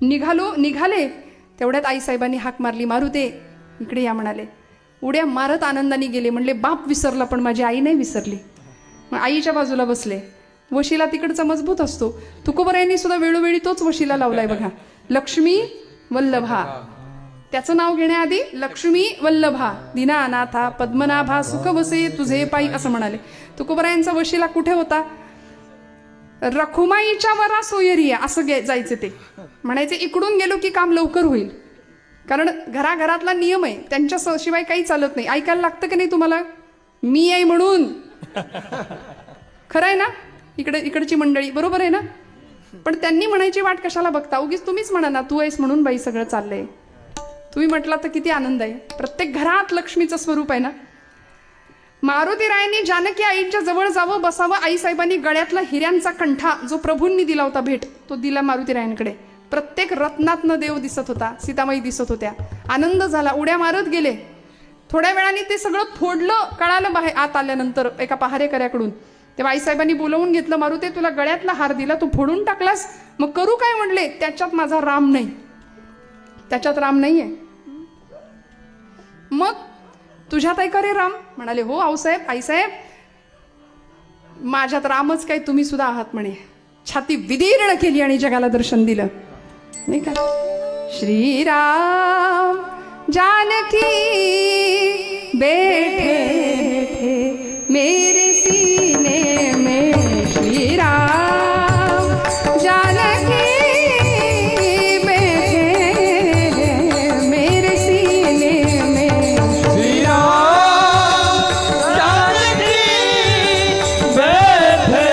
निघाले. तेवढ्यात आईसाहेबांनी हाक मारली, मारुते इकडे या म्हणाले. उड्या मारत आनंदाने गेले. म्हणले बाप विसरला पण माझी आई नाही विसरली. मग आईच्या बाजूला बसले. वशिला तिकडचा मजबूत असतो. तुकोबरायांनी सुद्धा वेळोवेळी तोच वशिला लावलाय बघा. लक्ष्मी वल्लभा, त्याचं नाव घेण्याआधी लक्ष्मी वल्लभा, दीना अनाथा पद्मनाभा सुख वसे तुझे पायी असं म्हणाले. तुकोबरायांचा वशिला कुठे होता? रखुमाईच्या वरा सोयरिया असं जायचे. ते म्हणायचे इकडून गेलो की काम लवकर होईल, कारण घराघरातला नियम आहे, त्यांच्या शिवाय काही चालत नाही. ऐकायला लागतं की नाही तुम्हाला? मी आहे म्हणून. खरं आहे ना? इकडची मंडळी बरोबर आहे ना? पण त्यांनी म्हणायची वाट कशाला बघता? उगीच तुम्हीच म्हणा ना तू आहेस म्हणून बाई सगळं चाललंय. तुम्ही म्हटला तर किती आनंद आहे. प्रत्येक घरात लक्ष्मीचं स्वरूप आहे ना. मारुतीरायांनी जानकी आईच्या जवळ जावं, बसावं. आईसाहेबांनी गळ्यातला हिऱ्यांचा कंठा जो प्रभूंनी दिला होता भेट, तो दिला मारुतीरायांकडे. प्रत्येक रत्नातनं देव दिसत होता, सीतामाई दिसत होत्या. आनंद झाला. उड्या मारत गेले. थोड्या वेळाने ते सगळं फोडलं, कळालं बाहेर आत आल्यानंतर एका पहारेकऱ्याकडून. तेव्हा आईसाहेबांनी बोलवून घेतलं, मारुते तुला गळ्यातला हार दिला, तू फोडून टाकलास, मग करू काय? म्हणले त्याच्यात माझा राम नाही, त्याच्यात राम नाहीये. मग तुझ्यात आहे का रे राम? म्हणाले हो आऊसाहेब, आईसाहेब माझ्यात रामच काय, तुम्ही सुद्धा आहात म्हणे. छाती विदीर्ण केली आणि जगाला दर्शन दिलं, नाही का? श्रीराम जानकी बैठे थे मेरे सीने में, श्रीराम जानकी बैठे मेरे सीने में, श्री राम जानकी बैठे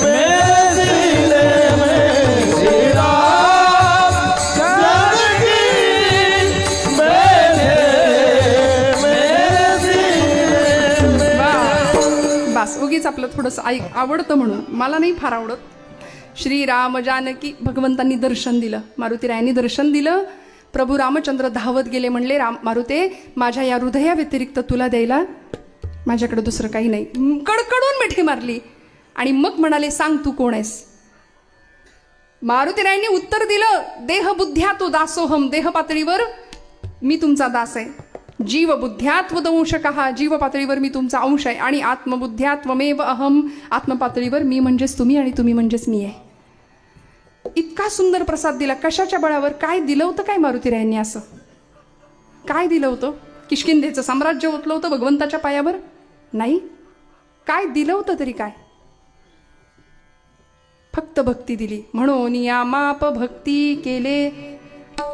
मेरे सीने में, श्री राम जानकी बैठे मेरे सीने में. बस उगीच आपलं थोडंसं आवडतं म्हणून, मला नाही फार आवडत. श्रीराम जानकी, भगवंतांनी दर्शन दिलं, मारुतीरायांनी दर्शन दिलं. प्रभू रामचंद्र धावत गेले, म्हणले मारुते, माझ्या या हृदया व्यतिरिक्त तुला द्यायला माझ्याकडे दुसरं काही नाही. कडकडून मिठी मारली आणि मग म्हणाले, सांग तू कोण आहेस? मारुतीरायांनी उत्तर दिलं, देहबुद्ध्यातो दासोहम, देह पातळीवर मी तुमचा दास आहे. जीव बुद्ध्यात्व दंशकः, जीव पातळीवर मी तुमचा अंश आहे. आणि आत्मबुद्ध्यात्वमेव अहम, आत्मपातळीवर मी म्हणजेच तुम्ही आणि तुम्ही म्हणजेच मी आहे. इतका सुंदर प्रसाद दिला. कशाच्या बळावर? काय दिलं होतं काय मारुतीरायांनी? असं काय दिलं होतं? किष्किंधेचं साम्राज्य ओतलं होतं भगवंताच्या पायावर? नाही. काय दिलं होतं तरी? काय? फक्त भक्ती दिली. म्हणून या माप भक्ती केले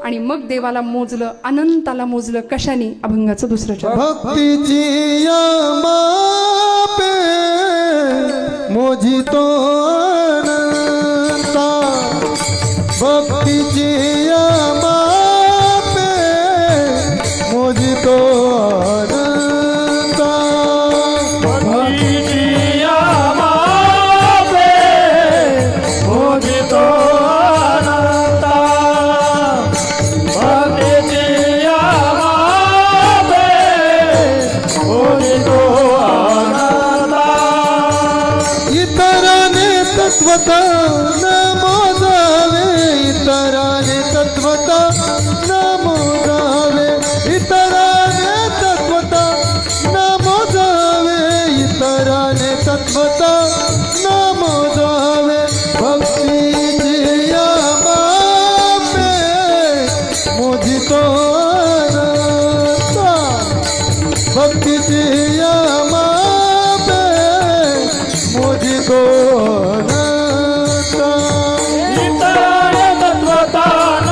आणि मग देवाला मोजलं, अनंताला मोजलं. कशाने? अभंगाचं दुसरं चरण. भक्तीची या मापे मोजितो अनंता, भक्तीची या मापे मोजितो अनंता, भक्तीची या मापे मोजितो अनंता, भक्तीची या मापे मोजितो अनंता. इतराने तत्वता न मोजावे, इतराने तत्वता न मोजावे, इतराने तत्वता न मोजावे, इतराने तत्वता न मोजावे. भक्तीची या मापे मोजितो अनंता, भक्तीची या मापे मोजितो अनंता. इतराने तत्वता न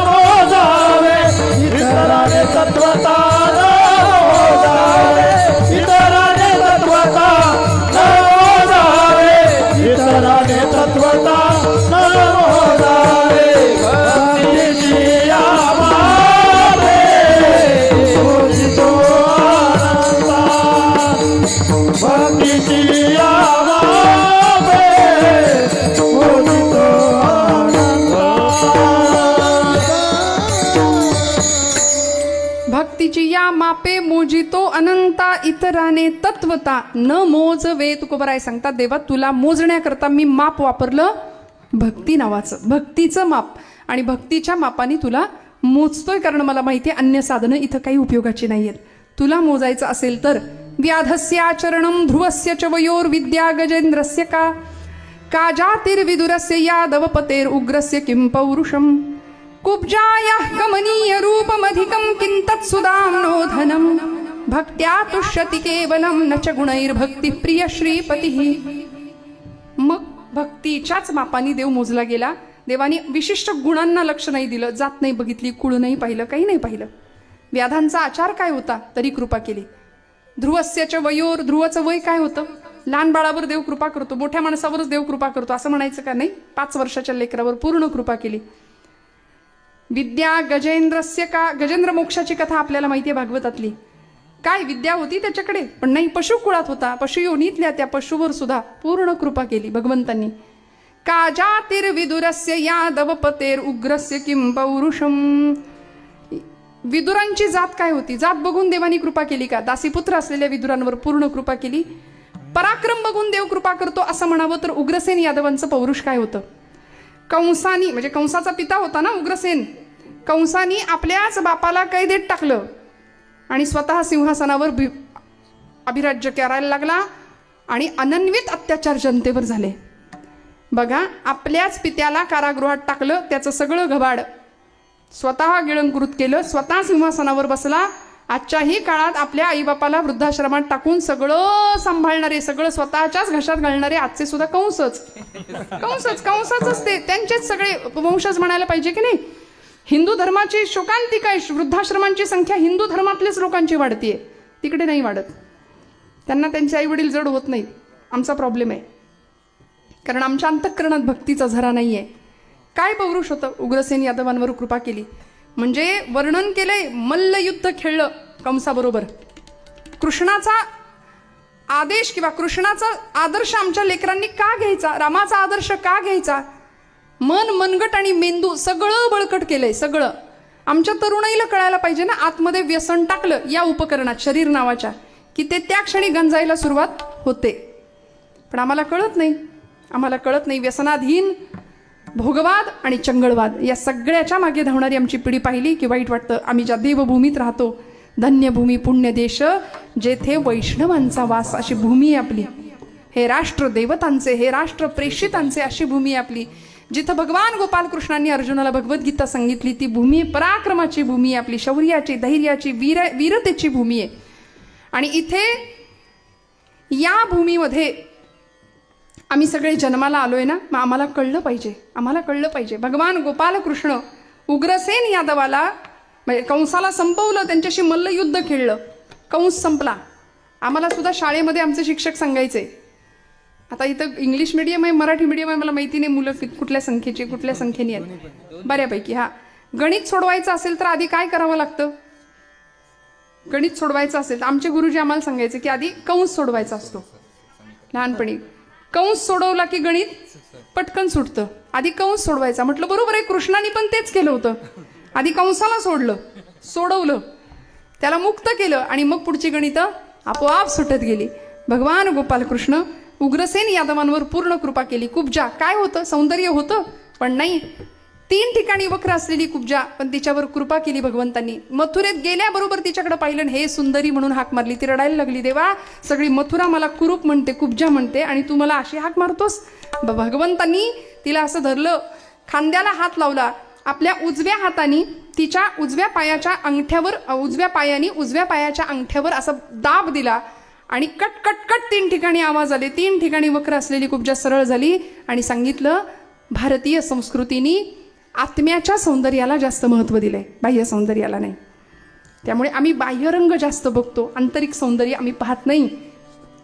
मोजावे, इतराने तत्वता न मोजावे, इतराने तत्वता न मोजावे, इतराने तत्वता न मोजावे. भक्तीची या मापे मोजितो अनंता, भक्तीची या मापे मोजितो भक्तीची या मापे मोजितो अनंता, इतराने तत्वता न मोजवे. तुकोबराय सांगतात, देवा तुला मोजण्याकरता मी माप वापरलं, भक्ती नावाचं, भक्तीचं माप. आणि भक्तीच्या मापाने तुला मोजतोय, कारण मला माहिती आहे अन्य साधनं इथं काही उपयोगाची नाही आहेत. तुला मोजायचं असेल तर व्याधस्याचरणं ध्रुवस्य च वयोर विद्या गजेंद्रस्य का जातिर्विदुरस्य यादवपतेर उग्रस्य किं पौरुषम, कुब्जायाः कमनीय रूपमधिकं किं तत्सुदाम्नो धनं, भक्त्या तुष्यति केवलं न च गुणैर्भक्ती प्रिय श्रीपतिः. मग भक्तीच्याच मापाने देव मोजला गेला. देवाने विशिष्ट गुणांना लक्ष नाही दिलं, जात नाही बघितली, कुळ नाही पाहिलं, काही नाही पाहिलं. व्याधांचा आचार काय होता तरी कृपा केली. ध्रुवस्यच वयोर, ध्रुवाचं वय काय होतं? लहान बाळावर देव कृपा करतो, मोठ्या माणसावरच देव कृपा करतो असं म्हणायचं का? नाही. 5 वर्षाच्या लेकरावर पूर्ण कृपा केली. विद्या गजेंद्रस्य का, गजेंद्र मोक्षाची कथा आपल्याला माहिती आहे भागवतातली. काय विद्या होती त्याच्याकडे, पण नाही, पशुकुळात होता, पशुयोनीतल्या त्या पशुवर सुद्धा पूर्ण कृपा केली भगवंतांनी. का जातिर्विदुरस्य यादवपतेर उग्रस्य किं पौरुषम. विदुरांची जात काय होती? जात बघून देवानी कृपा केली का? दासीपुत्र असलेल्या विदुरांवर पूर्ण कृपा केली. पराक्रम बघून देव कृपा करतो असं म्हणावं तर उग्रसेन यादवांचं पौरुष काय होतं? कंसानी, म्हणजे कंसाचा पिता होता ना उग्रसेन, कंसानी आपल्याच बापाला कैदेत टाकलं आणि स्वतः सिंहासनावर अभिराज्य करायला लागला आणि अनन्वित अत्याचार जनतेवर झाले. बघा, आपल्याच पित्याला कारागृहात टाकलं, त्याचं सगळं घबाड स्वतः गिळंकृत केलं, स्वतः सिंहासनावर बसला. आजच्याही काळात आपल्या आईबापाला वृद्धाश्रमात टाकून सगळं सांभाळणारे, सगळं स्वतःच्याच घशात घालणारे आजचे सुद्धा कंसच असते. त्यांचेच सगळे वंशज म्हणायला पाहिजे की नाही. हिंदू धर्माची शोकांतिका आहे. वृद्धाश्रमांची संख्या हिंदू धर्मातलेच लोकांची वाढतीये, तिकडे नाही वाढत. त्यांना त्यांचे आई वडील जड होत नाहीत. आमचा प्रॉब्लेम आहे, कारण आमच्या अंतःकरणात भक्तीचा झरा नाहीये. काय पौरुष होतं. उग्रसेन यादवांवर कृपा केली म्हणजे वर्णन केलंय. मल्लयुद्ध खेळलं कंसाबरोबर. कृष्णाचा आदेश किंवा कृष्णाचा आदर्श आमच्या लेकरांनी का घ्यायचा, रामाचा आदर्श का घ्यायचा. मनगट आणि मेंदू सगळं बळकट केलंय. सगळं आमच्या तरुणाईला कळायला पाहिजे ना. आतमध्ये व्यसन टाकलं या उपकरणात, शरीर नावाच्या, की ते त्या क्षणी गंजायला सुरुवात होते. पण आम्हाला कळत नाही. व्यसनाधीन, भोगवाद आणि चंगळवाद या सगळ्याच्या मागे धावणारी आमची पिढी पाहिली की वाईट वाटतं. आम्ही ज्या देवभूमीत राहतो, धन्यभूमी पुण्य देश जेथे वैष्णवांचा वास, अशी भूमी आहे आपली. हे राष्ट्र देवतांचे, हे राष्ट्र प्रेषितांचे अशी भूमी आहे आपली. जिथं भगवान गोपालकृष्णांनी अर्जुनाला भगवद्गीता सांगितली ती भूमी पराक्रमाची भूमी आहे आपली, शौर्याची, धैर्याची, वीरतेची भूमी आहे. आणि इथे या भूमीमध्ये आम्ही सगळे जन्माला आलोय ना. मग आम्हाला कळलं पाहिजे. भगवान गोपालकृष्ण उग्रसेन यादवाला म्हणजे कंसाला संपवलं, त्यांच्याशी मल्लयुद्ध खेळलं, कंस संपला. आम्हाला सुद्धा शाळेमध्ये आमचे शिक्षक सांगायचे, आता इथं इंग्लिश मिडियम आहे, मराठी मिडियम आहे, मला माहिती नाही मुलं कुठल्या संख्येने आहेत बऱ्यापैकी. हा, गणित सोडवायचं असेल तर आधी काय करावं लागतं. गणित सोडवायचं असेल तर आमचे गुरुजी आम्हाला सांगायचे की आधी कंस सोडवायचा असतो. लहानपणी कंस सोडवला की गणित पटकन सुटतं. आधी कंस सोडवायचा. म्हटलं बरोबर आहे, कृष्णाने पण तेच केलं होतं. आधी कंसाला सोडवलं, त्याला मुक्त केलं आणि मग पुढची गणितं आपोआप सुटत गेली. भगवान गोपालकृष्ण उग्रसेन यादवांवर पूर्ण कृपा केली. कुब्जा काय होतं, सौंदर्य होतं, पण नाही. 3 ठिकाणी वक्र असलेली कुब्जा, पण तिच्यावर कृपा केली भगवंतांनी. मथुरेत गेल्याबरोबर तिच्याकडे पाहिलं, हे सुंदरी म्हणून हाक मारली. ती रडायला लागली, देवा सगळी मथुरा मला कुरूप म्हणते, कुब्जा म्हणते, आणि तू मला अशी हाक मारतोस. भगवंतांनी तिला असं धरलं, खांद्याला हात लावला. आपल्या उजव्या हाताने तिच्या उजव्या पायाच्या अंगठ्यावर असा दाब दिला आणि कट कट कट 3 ठिकाणी आवाज आले. 3 ठिकाणी वक्र असलेली कुब्जा सरळ झाली आणि सांगितलं, भारतीय संस्कृतीने आत्म्याच्या सौंदर्याला जास्त महत्त्व दिलंय, बाह्य सौंदर्याला नाही. त्यामुळे आम्ही बाह्यरंग जास्त बघतो, आंतरिक सौंदर्य आम्ही पाहत नाही.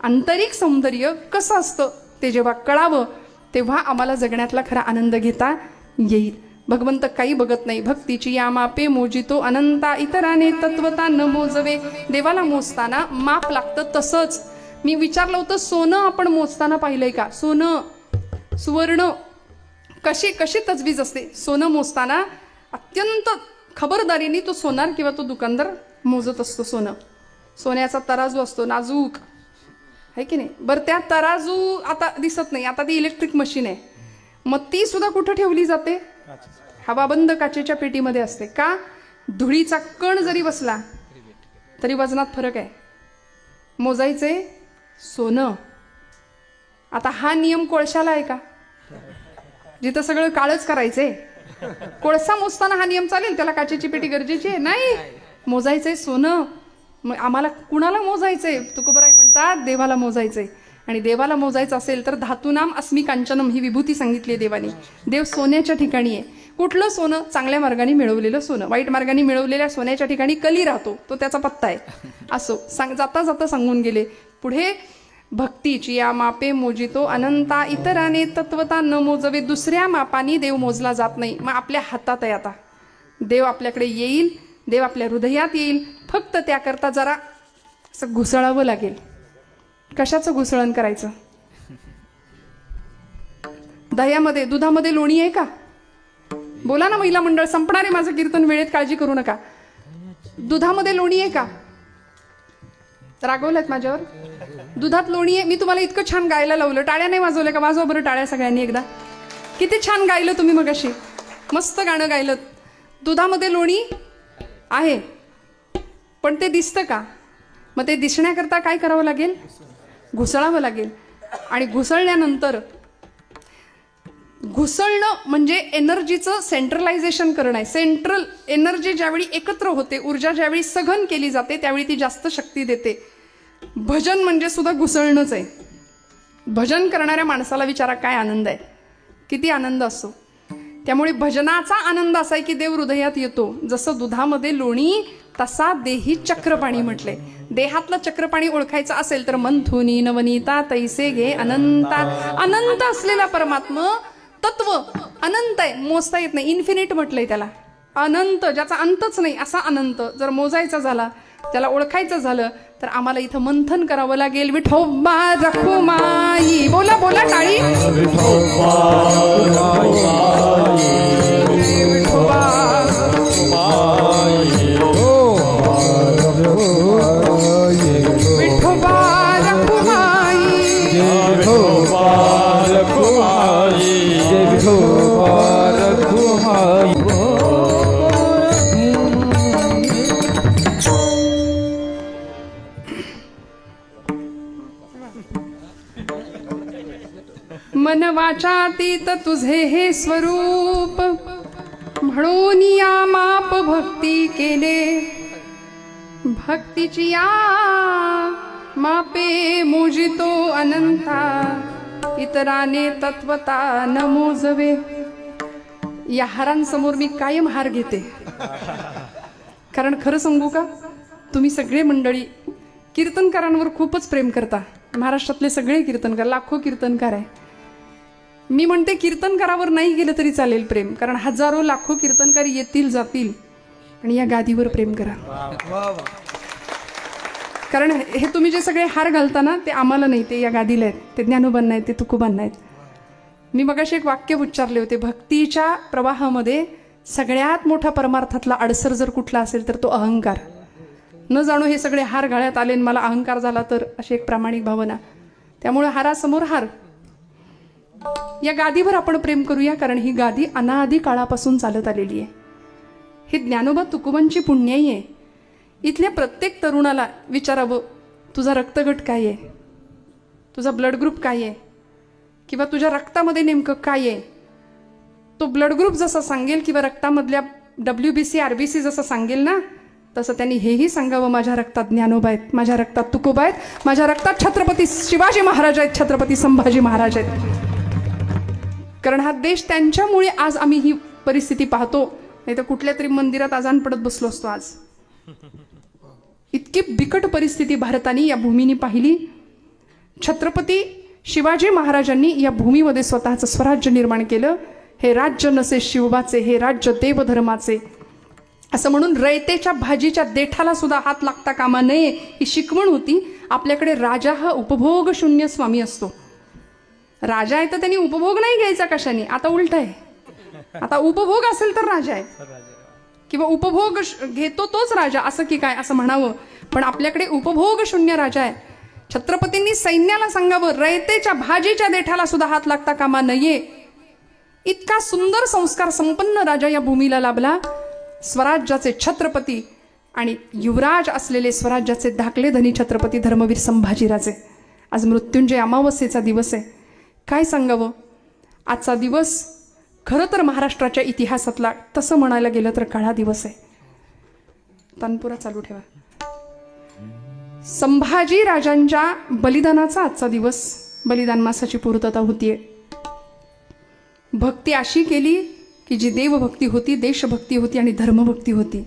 आंतरिक सौंदर्य कसं असतं ते जेव्हा कळावं तेव्हा आम्हाला जगण्यातला खरा आनंद घेता येईल. भगवंत काही बघत नाही. भक्तीची या मापे मोजितो अनंता, इतराने तत्वता न मोजवे. देवाला मोजताना माप लागतं. तसंच मी विचारलं होतं, सोनं आपण मोजताना पाहिलंय का. सोनं, सुवर्ण कशी तजवीज असते. सोनं मोजताना अत्यंत खबरदारीने तो सोनार किंवा तो दुकानदार मोजत असतो. सोन्याचा तराजू असतो, नाजूक आहे की नाही. बरं, त्या तराजू आता दिसत नाही, आता ती इलेक्ट्रिक मशीन आहे. मग ती सुद्धा कुठं ठेवली जाते, हवाबंद काचेच्या पेटीमध्ये असते. का, धुळीचा कण जरी बसला तरी वजनात फरक आहे. मोजायचे सोनं. आता हा नियम कोळशाला आहे का, जिथं सगळं काळच करायचंय. कोळसा मोजताना हा नियम चालेल, त्याला काचेची पेटी गरजेची आहे नाही. मोजायचंय सोनं. मग आम्हाला कुणाला मोजायचंय, तुकोबराय म्हणतात देवाला मोजायचंय. आणि देवाला मोजायचं असेल तर धातूनाम अस्मी कांचनम ही विभूती सांगितली आहे देवाने. देव सोन्याच्या ठिकाणी आहे. कुठलं सोनं, चांगल्या मार्गाने मिळवलेलं सोनं. वाईट मार्गाने मिळवलेल्या सोन्याच्या ठिकाणी कली राहतो, तो त्याचा पत्ता आहे. असो जाता जाता सांगून गेले. पुढे भक्तीची या मापे मोजितो अनंता, इतराने तत्वता न मोजवे. दुसऱ्या मापाने देव मोजला जात नाही. मग आपल्या हातात आहे. आता देव आपल्याकडे येईल, देव आपल्या हृदयात येईल. फक्त त्याकरता जरा असं घुसळावं लागेल. कशाचं घुसळण करायचं. दह्यामध्ये, दुधामध्ये लोणी आहे का, बोला ना महिला मंडळ. संपणार आहे माझं कीर्तन वेळेत, काळजी करू नका. दुधामध्ये लोणी आहे का, रागवल्यात माझ्यावर. दुधात लोणी आहे. मी तुम्हाला इतकं छान गायला लावलं, टाळ्या नाही वाजवल्या का. वाजवा बरं टाळ्या सगळ्यांनी एकदा. किती छान गायलं तुम्ही मगाशी, मस्त गाणं गायलं. दुधामध्ये लोणी आहे, पण ते दिसतं का. मग ते दिसण्याकरता काय करावं लागेल, घुसळावं लागेल. आणि घुसळल्यानंतर घुसळणं म्हणजे एनर्जीचं सेंट्रलायझेशन करणं आहे. सेंट्रल एनर्जी ज्यावेळी एकत्र होते, ऊर्जा ज्यावेळी सघन केली जाते, त्यावेळी ती जास्त शक्ती देते. भजन म्हणजे सुद्धा घुसळणंच आहे. भजन करणाऱ्या माणसाला विचारा काय आनंद आहे, किती आनंद असतो. त्यामुळे भजनाचा आनंद असा आहे की देव हृदयात येतो. जसं दुधामध्ये लोणी तसा देही चक्रपाणी म्हटले. देहातलं चक्रपाणी ओळखायचं असेल तर मंथुनी नवनीता तैसे घे अनंता. अनंत असलेला परमात्मा तत्व अनंत आहे, मोजता येत नाही. इन्फिनिट म्हटलंय त्याला. अनंत, ज्याचा अंतच नाही असा अनंत जर मोजायचा झाला, त्याला ओळखायचं झालं तर आम्हाला इथं मंथन करावं लागेल. विठोबा रखुमाई. बोला बोला टाळी. विठोबा विठोबा रखुमाई. मन वाचातीत तुझे हे स्वरूप, म्हणून या माप भक्ती केले. भक्तीची या मापे मोजितो अनंता, इतराने तत्वता न मोजवे. या हारांसमोर मी कायम हार घेते. कारण खरं सांगू का, तुम्ही सगळे मंडळी कीर्तनकारांवर खूपच प्रेम करता. महाराष्ट्रातले सगळे कीर्तनकार, लाखो कीर्तनकार आहे. मी म्हणते कीर्तनकारावर नाही गेलं तरी चालेल प्रेम, कारण हजारो लाखो कीर्तनकार येतील जातील, आणि या गादीवर प्रेम करा. कारण हे तुम्ही जे सगळे हार घालता ना, ते आम्हाला नाही, ते या गादीला आहेत. ते ज्ञानोबांना आहेत, ते तुकोबांना आहेत. मी मगाशी एक वाक्य उच्चारले होते, भक्तीच्या प्रवाहामध्ये सगळ्यात मोठा परमार्थातला अडसर जर कुठला असेल तर तो अहंकार. न जाणो हे सगळे हार गळ्यात आले आणि मला अहंकार झाला तर, अशी एक प्रामाणिक भावना. त्यामुळे हारासमोर हार. या गादीवर आपण प्रेम करूया, कारण ही गादी अनादी काळापासून चालत आलेली आहे. ही ज्ञानोबा तुकोबांची पुण्याई आहे. इथल्या प्रत्येक तरुणाला विचारावं, तुझा रक्तगट काय आहे, तुझा ब्लड ग्रुप काय आहे, किंवा तुझ्या रक्तामध्ये नेमकं काय आहे. तो ब्लड ग्रुप जसा सांगेल किंवा रक्तामधल्या WBC RBC जसं सांगेल ना, तसं त्यांनी हेही सांगावं, माझ्या रक्तात ज्ञानोबा आहेत, माझ्या रक्तात तुकोबा आहेत, माझ्या रक्तात छत्रपती शिवाजी महाराज आहेत, छत्रपती संभाजी महाराज आहेत. कारण हा देश त्यांच्यामुळे आज आम्ही ही परिस्थिती पाहतो. नाही तर कुठल्या तरी मंदिरात आजान पडत बसलो असतो आज. इतकी बिकट परिस्थिती भारताने या भूमीने पाहिली. छत्रपती शिवाजी महाराजांनी या भूमीमध्ये स्वतःचं स्वराज्य निर्माण केलं. हे राज्य नसे शिवबाचे, हे राज्य देवधर्माचे, असं म्हणून रयतेच्या भाजीच्या देठाला सुद्धा हात लागता कामा नये, ही शिकवण होती. आपल्याकडे राजा हा उपभोग शून्य स्वामी असतो. राजा आहे तर त्यांनी उपभोग नाही घ्यायचा कशाने. आता उलट आहे. आता उपभोग असेल तर राजा आहे, किंवा उपभोग घेतो तोच राजा, असं की काय असं म्हणावं. पण आपल्याकडे उपभोग शून्य राजा आहे. छत्रपतींनी सैन्याला सांगावं, रयतेच्या भाजीच्या देठाला सुद्धा हात लागता कामा नये. इतका सुंदर संस्कार संपन्न राजा या भूमीला लाभला. स्वराज्याचे छत्रपती आणि युवराज असलेले स्वराज्याचे धाकले धनी छत्रपती धर्मवीर संभाजीराजे. आज मृत्युंजय अमावस्येचा दिवस आहे. काय सांगावं, आजचा दिवस खरं तर महाराष्ट्राच्या इतिहासातला तसं म्हणायला गेलं तर काळा दिवस आहे. तानपुरा चालू ठेवा. संभाजी राजांच्या बलिदानाचा आजचा दिवस, बलिदान मासाची पूर्तता होतीये. भक्ती अशी केली की जी देवभक्ती होती, देशभक्ती होती आणि धर्मभक्ती होती.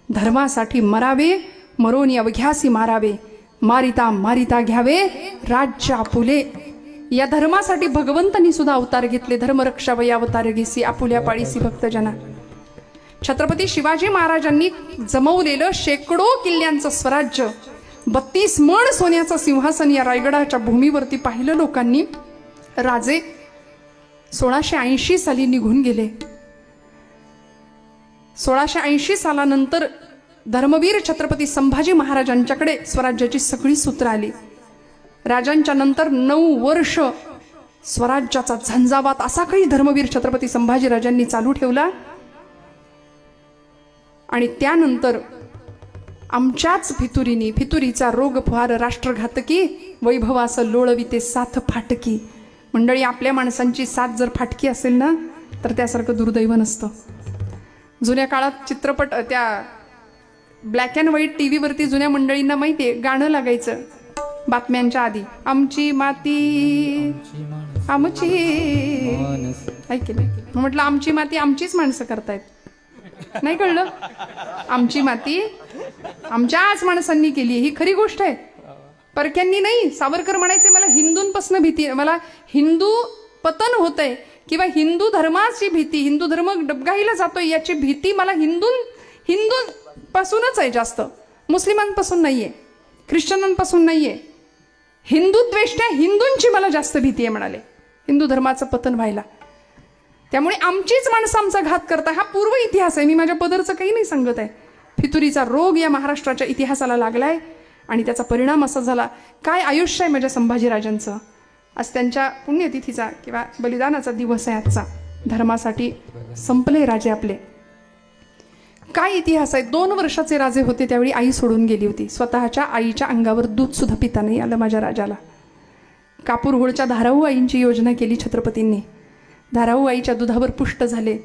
धर्मासाठी मरावे, मरोनी अवघ्यासी मारावे, मारिता मारिता घ्यावे राज्य आपुले. या धर्मासाठी भगवंतांनी सुद्धा अवतार घेतले. धर्मरक्षावय अवतार घेसी, आपुल्या पाळीसी भक्तजना. छत्रपती शिवाजी महाराजांनी जमवलेलं शेकडो किल्ल्यांचं स्वराज्य, 32 मण सोन्याचं सिंहासन या रायगडाच्या भूमीवरती पाहिलं लोकांनी. राजे 1680 साली निघून गेले. 1680 सालानंतर धर्मवीर छत्रपती संभाजी महाराजांच्याकडे स्वराज्याची सगळी सूत्र आली. राजांच्या नंतर 9 वर्ष स्वराज्याचा झंझावात असा काही धर्मवीर छत्रपती संभाजीराजांनी चालू ठेवला. आणि त्यानंतर आमच्याच फितुरीचा रोग फार राष्ट्रघातकी, वैभवास लोळविते साथ फाटकी. मंडळी, आपल्या माणसांची साथ जर फाटकी असेल ना तर त्यासारखं दुर्दैव नसतं. जुन्या काळात चित्रपट, त्या ब्लॅक अँड व्हाईट टी व्हीवरती जुन्या मंडळींना माहिती आहे गाणं लागायचं बातम्यांच्या आधी, आमची माती आमची, ऐकलं म्हटलं आमची माती आमचीच माणसं करतायत, नाही कळलं? आमची माती आमच्याच माणसांनी केली, ही खरी गोष्ट आहे, परक्यांनी नाही. सावरकर म्हणायचे मला हिंदूंपासून भीती, मला हिंदू पतन होतंय किंवा हिंदू धर्माची भीती, हिंदू धर्म डबघाईला जातोय याची भीती मला हिंदूंपासूनच आहे जास्त, मुस्लिमांपासून नाहीये, ख्रिश्चनांपासून नाहीये. हिंदुत्वेष्ट हिंदूंची मला जास्त भीती आहे म्हणाले, हिंदू धर्माचं पतन व्हायला. त्यामुळे आमचीच माणसं आमचा घात करता, हा पूर्व इतिहास आहे. मी माझ्या पदरचं काही नाही सांगत आहे. फितुरीचा रोग या महाराष्ट्राच्या इतिहासाला लागलाय आणि त्याचा परिणाम असा झाला. काय आयुष्य आहे माझ्या संभाजीराजांचं. आज त्यांच्या पुण्यतिथीचा किंवा बलिदानाचा दिवस आहे आजचा. धर्मासाठी संपले राजे आपले. काय इतिहास आहे. 2 वर्षाचे राजे होते त्यावेळी आई सोडून गेली होती. स्वतःच्या आईच्या अंगावर दूध सुद्धा पिता नाही आलं माझ्या राजाला. कापूर होळच्या धाराऊ आईंची योजना केली छत्रपतींनी. धाराऊ आईच्या दुधावर पुष्ट झाले.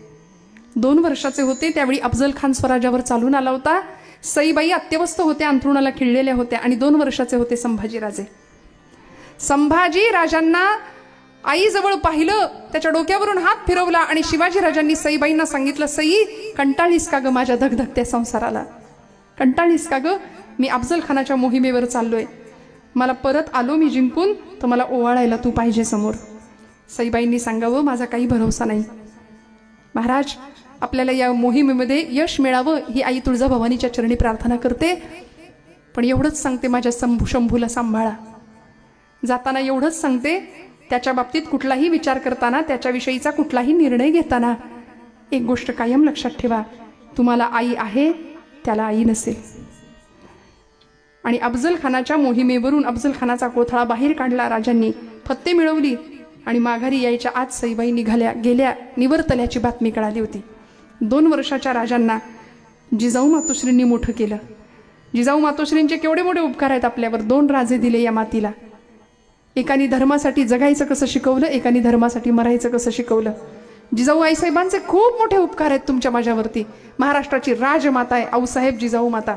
2 वर्षाचे होते त्यावेळी अफजल खान स्वराज्यावर चालून आला होता. सईबाई अत्यवस्थ होत्या, अंथरुणाला खिळलेल्या होत्या आणि 2 वर्षाचे होते संभाजीराजे. संभाजी राजांना आईजवळ पाहिलं, त्याच्या डोक्यावरून हात फिरवला आणि शिवाजी राजांनी सईबाईंना सांगितलं, सई कंटाळीस का ग माझ्या धगधगत्या संसाराला, कंटाळीस का ग, मी अफजल खानाच्या मोहिमेवर चाललोय, मला परत आलो मी जिंकून तर मला ओवाळायला तू पाहिजे समोर. सईबाईंनी सांगावं माझा काही भरोसा नाही महाराज, आपल्याला या मोहिमेमध्ये यश मिळावं ही आई तुळजाभवानीच्या चरणी प्रार्थना करते, पण एवढंच सांगते माझ्या शंभूला सांभाळा. जाताना एवढंच सांगते, त्याच्या बाबतीत कुठलाही विचार करताना, त्याच्याविषयीचा कुठलाही निर्णय घेताना एक गोष्ट कायम लक्षात ठेवा, तुम्हाला आई आहे त्याला आई नसेल. आणि अफजल खानाच्या मोहिमेवरून अफजल खानाचा कोथळा बाहेर काढला राजांनी, फत्ते मिळवली आणि माघारी यायच्या आज सईबाई निघाल्या गेल्या निवर्तल्याची बातमी कळाली होती. 2 वर्षाच्या राजांना जिजाऊ मातोश्रींनी मोठं केलं. जिजाऊ मातोश्रींचे केवढे मोठे उपकार आहेत आपल्यावर. 2 राजे दिले या मातीला. एकाने धर्मासाठी जगायचं कसं शिकवलं, एकाने धर्मासाठी मरायचं कसं शिकवलं. जिजाऊ आईसाहेबांचे खूप मोठे उपकार आहेत तुमच्या माझ्यावरती. महाराष्ट्राची राजमाता आहे आऊसाहेब जिजाऊ माता.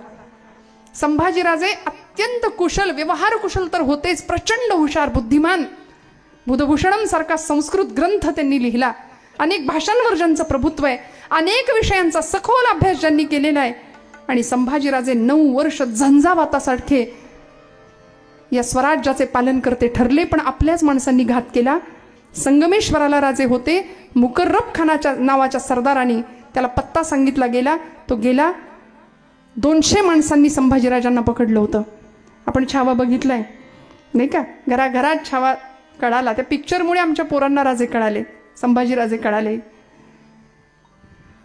संभाजीराजे अत्यंत कुशल, व्यवहार कुशल तर होतेच, प्रचंड हुशार, बुद्धिमान. बुधभूषणम सारखा संस्कृत ग्रंथ त्यांनी लिहिला. अनेक भाषांवर ज्यांचं प्रभुत्व आहे, अनेक विषयांचा सखोल अभ्यास ज्यांनी केलेला आहे. आणि संभाजीराजे 9 वर्ष झंझावातासारखे या स्वराज्याचे पालन करते ठरले, पण आपल्याच माणसांनी घात केला. संगमेश्वराला राजे होते. मुकर्रब खानाच्या नावाच्या सरदाराने त्याला पत्ता सांगितला गेला, तो गेला. 200 माणसांनी संभाजीराजांना पकडलं होतं. आपण छावा बघितलाय नाही का, घराघरात छावा कळाला. त्या पिक्चरमुळे आमच्या पोरांना राजे कळाले, संभाजीराजे कळाले.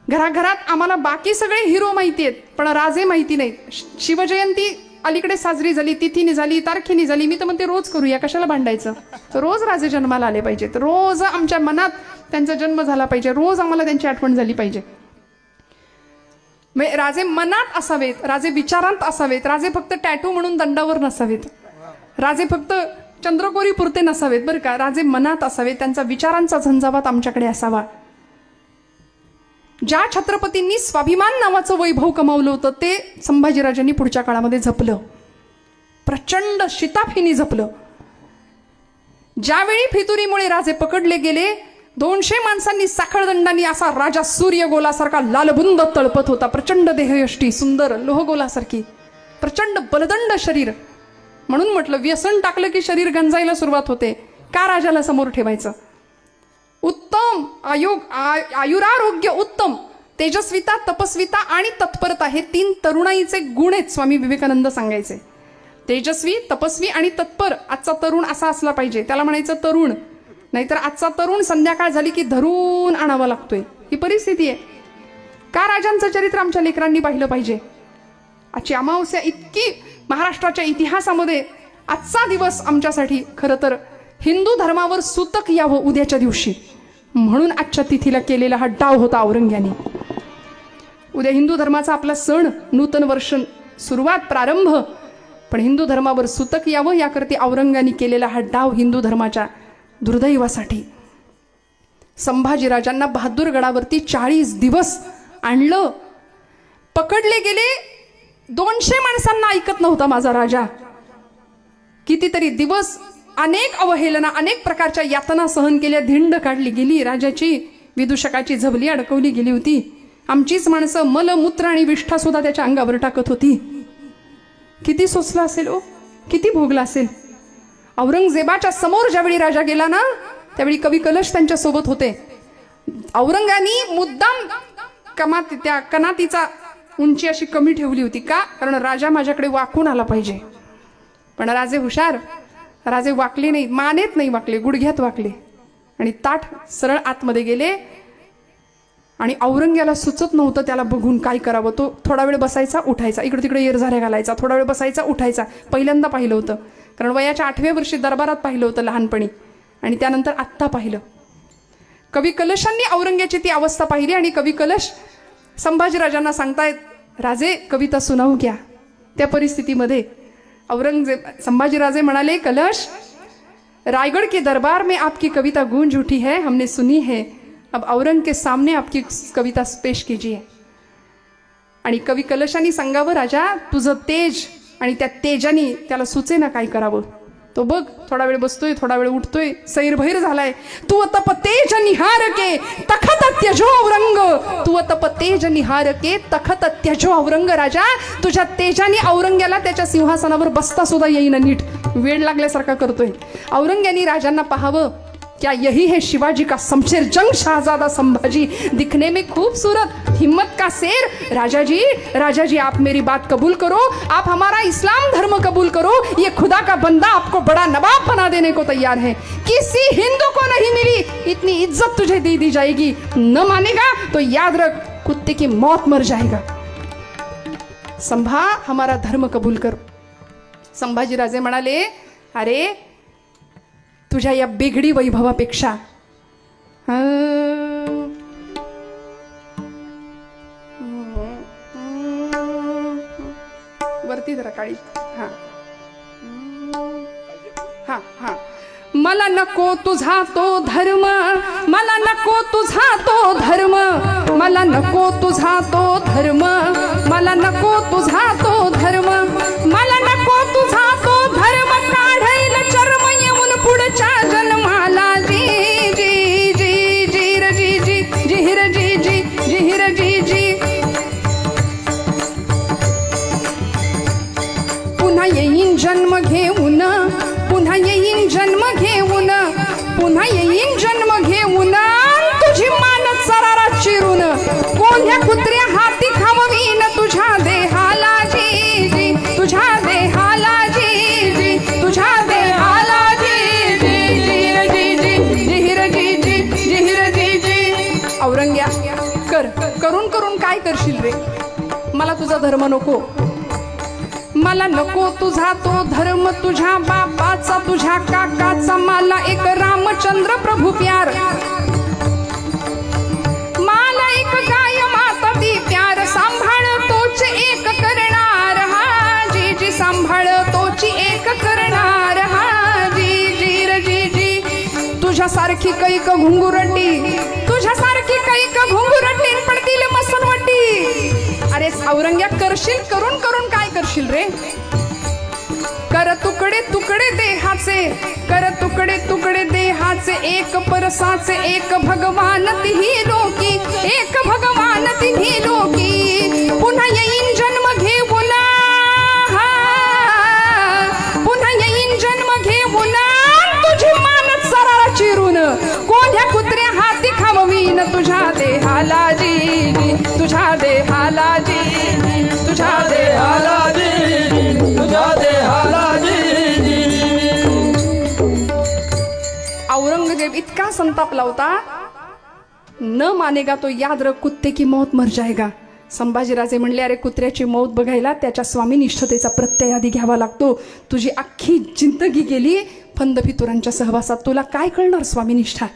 घराघरात आम्हाला बाकी सगळे हिरो माहिती आहेत पण राजे माहिती नाहीत. शिवजयंती अलीकडे साजरी झाली, तिथीने झाली, तारखेने झाली. मी तर म्हणते रोज करूया, कशाला भांडायचं. तर रोज राजे जन्माला आले पाहिजेत, रोज आमच्या मनात त्यांचा जन्म झाला पाहिजे, रोज आम्हाला त्यांची आठवण झाली पाहिजे. राजे मनात असावेत, राजे विचारांत असावेत, राजे फक्त टॅटू म्हणून दंडावर नसावेत, राजे फक्त चंद्रकोरी पुरते नसावेत बरं का. राजे मनात असावेत, त्यांचा विचारांचा झंझावात आमच्याकडे असावा. ज्या छत्रपतींनी स्वाभिमान नावाचं वैभव कमावलं होतं ते संभाजीराजांनी पुढच्या काळामध्ये जपलं, प्रचंड शिताफीने जपलं. ज्यावेळी फितुरीमुळे राजे पकडले गेले, 200 माणसांनी साखळदंडांनी असा राजा सूर्यगोलासारखा लालबुंद तळपत होता. प्रचंड देहयष्टी, सुंदर लोहगोलासारखी, प्रचंड बलदंड शरीर. म्हणून म्हटलं व्यसन टाकलं की शरीर गंजायला सुरुवात होते. का राजाला समोर ठेवायचं. उत्तम आयुरारोग्य उत्तम, तेजस्विता, तपस्विता आणि तत्परता हे 3 तरुणाईचे गुण आहेत. स्वामी विवेकानंद सांगायचे तेजस्वी, तपस्वी आणि तत्पर. आजचा तरुण असा असला पाहिजे, त्याला म्हणायचं तरुण. नाहीतर आजचा तरुण संध्याकाळ झाली की धरून आणावा लागतोय, ही परिस्थिती आहे. का राजांचं चरित्र आमच्या लेकरांनी पाहिलं पाहिजे. आजची अमावस्या इतकी महाराष्ट्राच्या इतिहासामध्ये आजचा दिवस आमच्यासाठी खरं तर हिंदू धर्मावर सूतक यावं उद्याच्या दिवशी म्हणून आजच्या तिथीला केलेला हा डाव होता औरंग्याने. उद्या हिंदू धर्माचा आपला सण, नूतन वर्ष सुरुवात, प्रारंभ, पण हिंदू धर्मावर सूतक यावं याकरता औरंग्याने केलेला हा डाव हिंदू धर्माच्या दुर्दैवासाठी संभाजीराजांना बहादूरगडावरती 40 दिवस आणलं, पकडले गेले. 200 माणसांना ऐकत नव्हता माझा राजा. कितीतरी दिवस अनेक अवहेलना, अनेक प्रकारच्या यातना सहन केल्या, धिंड काढली गेली राजाची. विदूषकाची झबली अडकवली गेली होती. आमचीच माणसं मलमूत्र आणि विष्ठा सुद्धा त्याच्या अंगावर टाकत होती. किती सोसला असेल ओ, किती भोगला असेल. औरंगजेबाच्या समोर ज्यावेळी राजा गेला ना, त्यावेळी कवी कलश त्यांच्या सोबत होते. औरंगाने मुद्दाम त्या कनातीचा उंची अशी कमी ठेवली होती. का? कारण राजा माझ्याकडे वाकून आला पाहिजे. पण राजे हुशार, राजे वाकले नाही, मानेत नाही वाकले, गुडघ्यात वाकले आणि ताठ सरळ आतमध्ये गेले. आणि औरंग्याला सुचत नव्हतं त्याला बघून काय करावं. तो थोडा वेळ बसायचा, उठायचा, इकडे तिकडे येरझाऱ्या घालायचा, थोडा वेळ बसायचा, उठायचा. पहिल्यांदा पाहिलं होतं, कारण वयाच्या 8व्या वर्षी दरबारात पाहिलं होतं लहानपणी, आणि त्यानंतर आत्ता पाहिलं. कवी कलशांनी औरंग्याची ती अवस्था पाहिली आणि कवी कलश संभाजीराजांना सांगतायत, राजे कविता सुनावू क्या. त्या परिस्थितीमध्ये संभाजीराजे म्हणाले, कलश रायगढ़ के दरबार में आपकी कविता गूंज उठी है, हमने सुनी है, अब औरंग के सामने आपकी कविता पेश कीजिए. आणि कवी कलशांनी सांगावं, राजा तुझं तेज, आणि त्या तेजाने त्याला सुचे ना काय करावं. तो बघ थोडा वेळ बसतोय, थोडा वेळ उठतोय, सैरभैर झालाय. तू तप तेज निहार के तखत त्यजो औरंग, तू तप तेज निहार के तखत त्यजो औरंग. राजा तुझ्या तेजाने औरंग्याला त्याच्या सिंहासनावर बसता सुद्धा येईना नीट, वेळ लागल्यासारखा करतोय. औरंग्याने राजांना पाहावं, क्या यही है शिवाजी का शमशेर जंग शहजादा संभाजी, दिखने में खूबसूरत, हिम्मत का शेर. राजा जी आप मेरी बात कबूल करो, आप हमारा इस्लाम धर्म कबूल करो. ये खुदा का बंदा आपको बड़ा नवाब बना देने को तैयार है. किसी हिंदू को नहीं मिली इतनी इज्जत तुझे दे दी जाएगी. न मानेगा तो याद रख कुत्ते की मौत मर जाएगा. संभा हमारा धर्म कबूल कर. संभाजीराजे म्हणाले, अरे तुझ्या या बिघडी वैभवापेक्षा वरती जरा काळी. हा हा हा मला नको तुझा तो धर्म, मला नको तुझा तो धर्म, मला नको तुझा तो धर्म, मला नको तुझा तो धर्म, मला नको तुझा तो धर्म. काढैल चर्म येऊन पुढच्या जन्माला. जी जी जी जी र जी जी जिहिर जी जी जिहिर जी जी. पुन्हा येईन जन्म घेऊन, पुन्हा येईन जन्म घेऊन, पुन्हा येईन जन्म घेऊन, तुझी मान चरारा चिरून, कोल्ह्या कुत्र्या हाती खाववीन तुझ्या देहाला. जी जी तुझ्या देहाला. जी जी तुझ्या देहाला. जी जी जिहिर जी जी जिहिर जी जी जिहिर जी जी. औरंग्या करून करून काय करशील रे. मला तुझा धर्म नको, मला नको तुझा तो धर्म, तुझ्या बापाचा तुझ्या काकाचा, मला एक रामचंद्र प्रभू प्यार, मला एक गाय माता ती प्यार. सांभाळ तोच एक करणार. हा जी जी सांभाळ तोची एक करणार. हा जी जी र जी जी. तुझ्यासारखी कैक घुंगुरटी, तुझ्यासारखी कैक घुंगुरटी पडतील मसनवटी. अरे औरंग्या करशील, करून करून काय करशील रे. कर तुकडे तुकडे देहाचे, कर तुकडे तुकडे देहाचे, एक परसाचे एक भगवान तिही लोकी, एक भगवान तिही लोकी. पुन्हा येईन जन्म घेऊन, पुन्हा येईन जन्म घेऊन, तुझी मान चरारा चिरून, कोल्ह्या कुत्र्या हाती खाववीन तुझ्या देहाला. जी तुझ्या देहाला. जी तुझ्या देहाला. तुझ्या देहाला. औरंगजेब इतका संतापला होता, न मानेगा तो याद रख कुत्ते की मौत मर जाएगा. संभाजीराजे म्हणले, अरे कुत्र्याची मौत बघायला त्याच्या स्वामीनिष्ठतेचा प्रत्यय आधी घ्यावा लागतो. तुझी अख्खी जिंदगी गेली फंदफितुरांच्या सहवासात, तुला काय कळणार स्वामीनिष्ठा.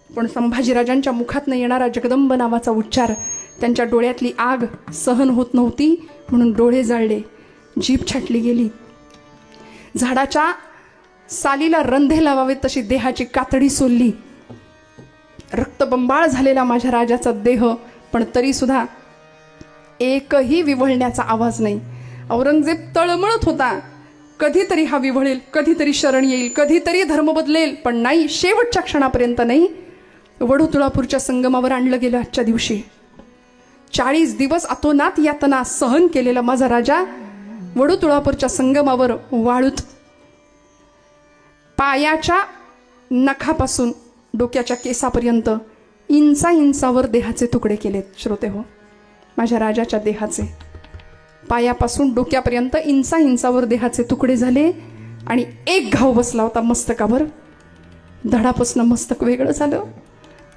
पण संभाजीराजांच्या मुखातून येणारा जगदंब नावाचा उच्चार, त्यांच्या डोळ्यातली आग सहन होत नव्हती म्हणून डोळे जाळले, जीभ छाटली गेली. झाडाच्या सालीला रंधे लावावेत तशी देहाची कातडी सोलली. रक्तबंबाळ झालेला माझ्या राजाचा देह, पण तरी सुद्धा एकही विव्हळण्याचा आवाज नाही. औरंगजेब तळमळत होता, कधीतरी हा विव्हळेल, कधीतरी शरण येईल, कधीतरी धर्म बदलेल, पण नाही, शेवटच्या क्षणापर्यंत नाही. वडूतुळापूरच्या संगमावर आणलं गेलं आजच्या दिवशी. 40 दिवस अतोनात यातना सहन केलेला माझा राजा वडूतुळापूरच्या संगमावर वाळूत पायाच्या नखापासून डोक्याच्या केसापर्यंत इंचावर देहाचे तुकडे केलेत. श्रोते हो, माझ्या राजाच्या देहाचे पायापासून डोक्यापर्यंत इंचावर देहाचे तुकडे झाले आणि एक घाव बसला होता मस्तकावर. धडापासून मस्तक वेगळं झालं.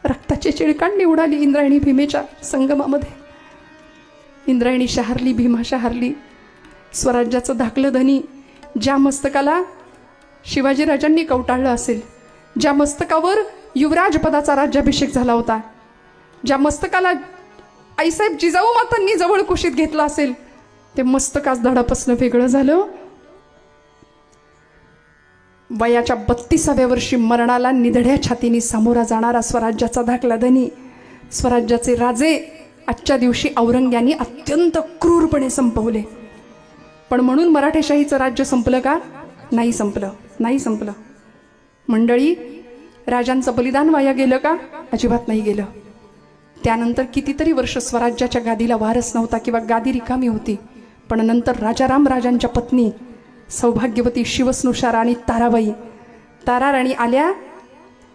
रक्ताची चिळकांडी उडाली इंद्रायणी भीमेच्या संगमामध्ये. इंद्रायणी शहारली, भीमा शहारली. स्वराज्याचं धाकलं धनी ज्या मस्तकाला शिवाजीराजांनी कवटाळलं असेल, ज्या मस्तकावर युवराज पदाचा राज्याभिषेक झाला होता, ज्या मस्तकाला आईसाहेब जिजाऊ मातांनी जवळ कुशीत घेतलं असेल, ते मस्तक आज धडापासनं वेगळं झालं. वयाच्या 32व्या वर्षी मरणाला निधड्या छातीने सामोरा जाणारा स्वराज्याचा धाकला धनी, स्वराज्याचे राजे आजच्या दिवशी औरंग्याने अत्यंत क्रूरपणे संपवले. पण म्हणून मराठेशाहीचं राज्य संपलं का? नाही संपलं, नाही संपलं. मंडळी, राजांचं बलिदान वाया गेलं का? अजिबात नाही गेलं. त्यानंतर कितीतरी वर्ष स्वराज्याच्या गादीला वारस नव्हता किंवा गादी रिकामी होती. पण नंतर राजाराम राजांच्या पत्नी सौभाग्यवती शिवस्नुषा राणी ताराराणी आल्या.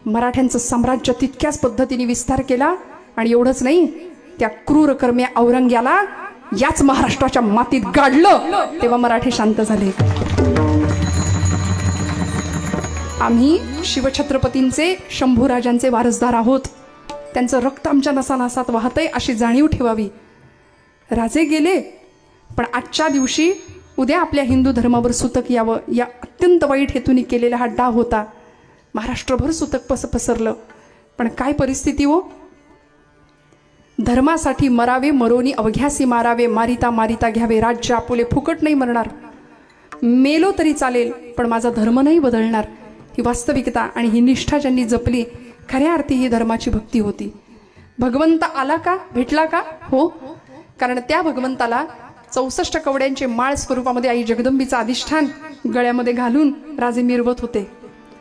मराठ्यांचं साम्राज्य तितक्याच पद्धतीने विस्तार केला. आणि एवढंच नाही, त्या क्रूरकर्म्या औरंग्याला याच महाराष्ट्राच्या मातीत गाडलं. तेव्हा मराठे शांत झाले. आम्ही शिवछत्रपतींचे, शंभूराजांचे वारसदार आहोत. त्यांचं रक्त आमच्या नसानसात वाहतंय अशी जाणीव ठेवावी. राजे गेले, पण आजच्या दिवशी उद्या आपल्या हिंदू धर्मावर सुतक यावं या अत्यंत वाईट हेतूने केलेला हा डाव होता. महाराष्ट्रभर सुतक पसरलं. पण काय परिस्थिती हो? धर्मासाठी मरावे मरोनी अवघ्यासी मारावे, मारिता मारिता घ्यावे राज्य आपुले, फुकट नाही मरणार. मेलो तरी चालेल, पण माझा धर्म नाही बदलणार. ही वास्तविकता आणि ही निष्ठा ज्यांनी जपली, खऱ्या अर्थी ही धर्माची भक्ती होती. भगवंत आला का? भेटला का? हो. कारण त्या भगवंताला 64 कवड्यांचे माळ स्वरूपामध्ये आई जगदंबीचं अधिष्ठान गळ्यामध्ये घालून राजे मिरवत होते.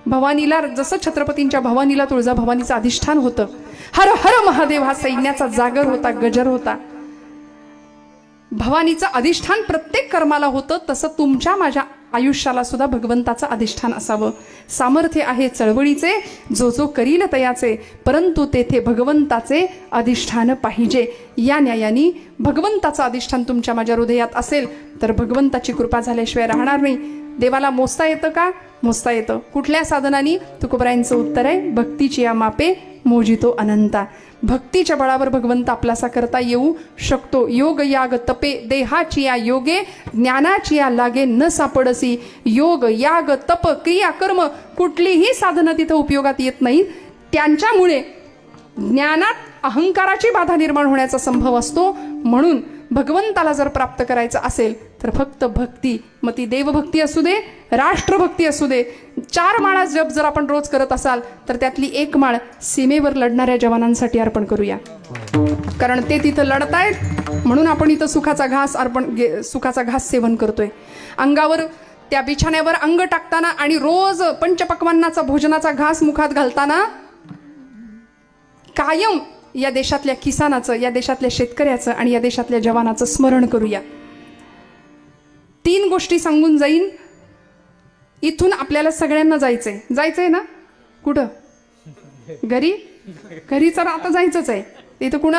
भवानीला जसं छत्रपतींच्या भवानीला तुळजा भवानीचं अधिष्ठान होतं. हर हर महादेव हा सैन्याचा जागर होता, गजर होता. भवानीचं अधिष्ठान प्रत्येक कर्माला होतं, तसं तुमच्या माझ्या आयुष्याला सुद्धा भगवंताचं अधिष्ठान असावं. सामर्थ्य आहे चळवळीचे, जो जो करील तयाचे, परंतु तेथे भगवंताचे अधिष्ठान पाहिजे. या न्यायाने भगवंताचं अधिष्ठान तुमच्या माझ्या हृदयात असेल तर भगवंताची कृपा झाल्याशिवाय राहणार नाही. देवाला मोजता येतं का? मोजता येतं. कुठल्या साधनांनी? तुकोबरायांचं उत्तर आहे, भक्तीची या मापे मोजितो अनंता. भक्तीच्या बळावर भगवंत आपलासा करता येऊ शकतो. योग याग तपे देहाची या योगे, ज्ञानाची या लागे न सापडसी. योग याग तप क्रिया कर्म कुठलीही साधनं तिथं उपयोगात येत नाही. त्यांच्यामुळे ज्ञानात अहंकाराची बाधा निर्माण होण्याचा संभव असतो. म्हणून भगवंताला जर प्राप्त करायचं असेल तर फक्त भक्ती, मग ती देवभक्ती असू दे, राष्ट्रभक्ती असू दे. 4 माळा जप जर आपण रोज करत असाल तर त्यातली 1 माळ सीमेवर लढणाऱ्या जवानांसाठी अर्पण करूया. कारण ते तिथं लढतायत म्हणून आपण इथं सुखाचा घास सेवन करतोय. अंगावर त्या बिछाण्यावर अंग टाकताना आणि रोज पंचपक्वान्नाचा भोजनाचा घास मुखात घालताना कायम या देशातल्या किसानाचं, या देशातल्या शेतकऱ्याचं आणि या देशातल्या जवानाचं स्मरण करूया. 3 गोष्टी सांगून जाईन. इथून आपल्याला सगळ्यांना जायचंय ना? कुठं? घरी तर आता जायचंच आहे. इथं कुणी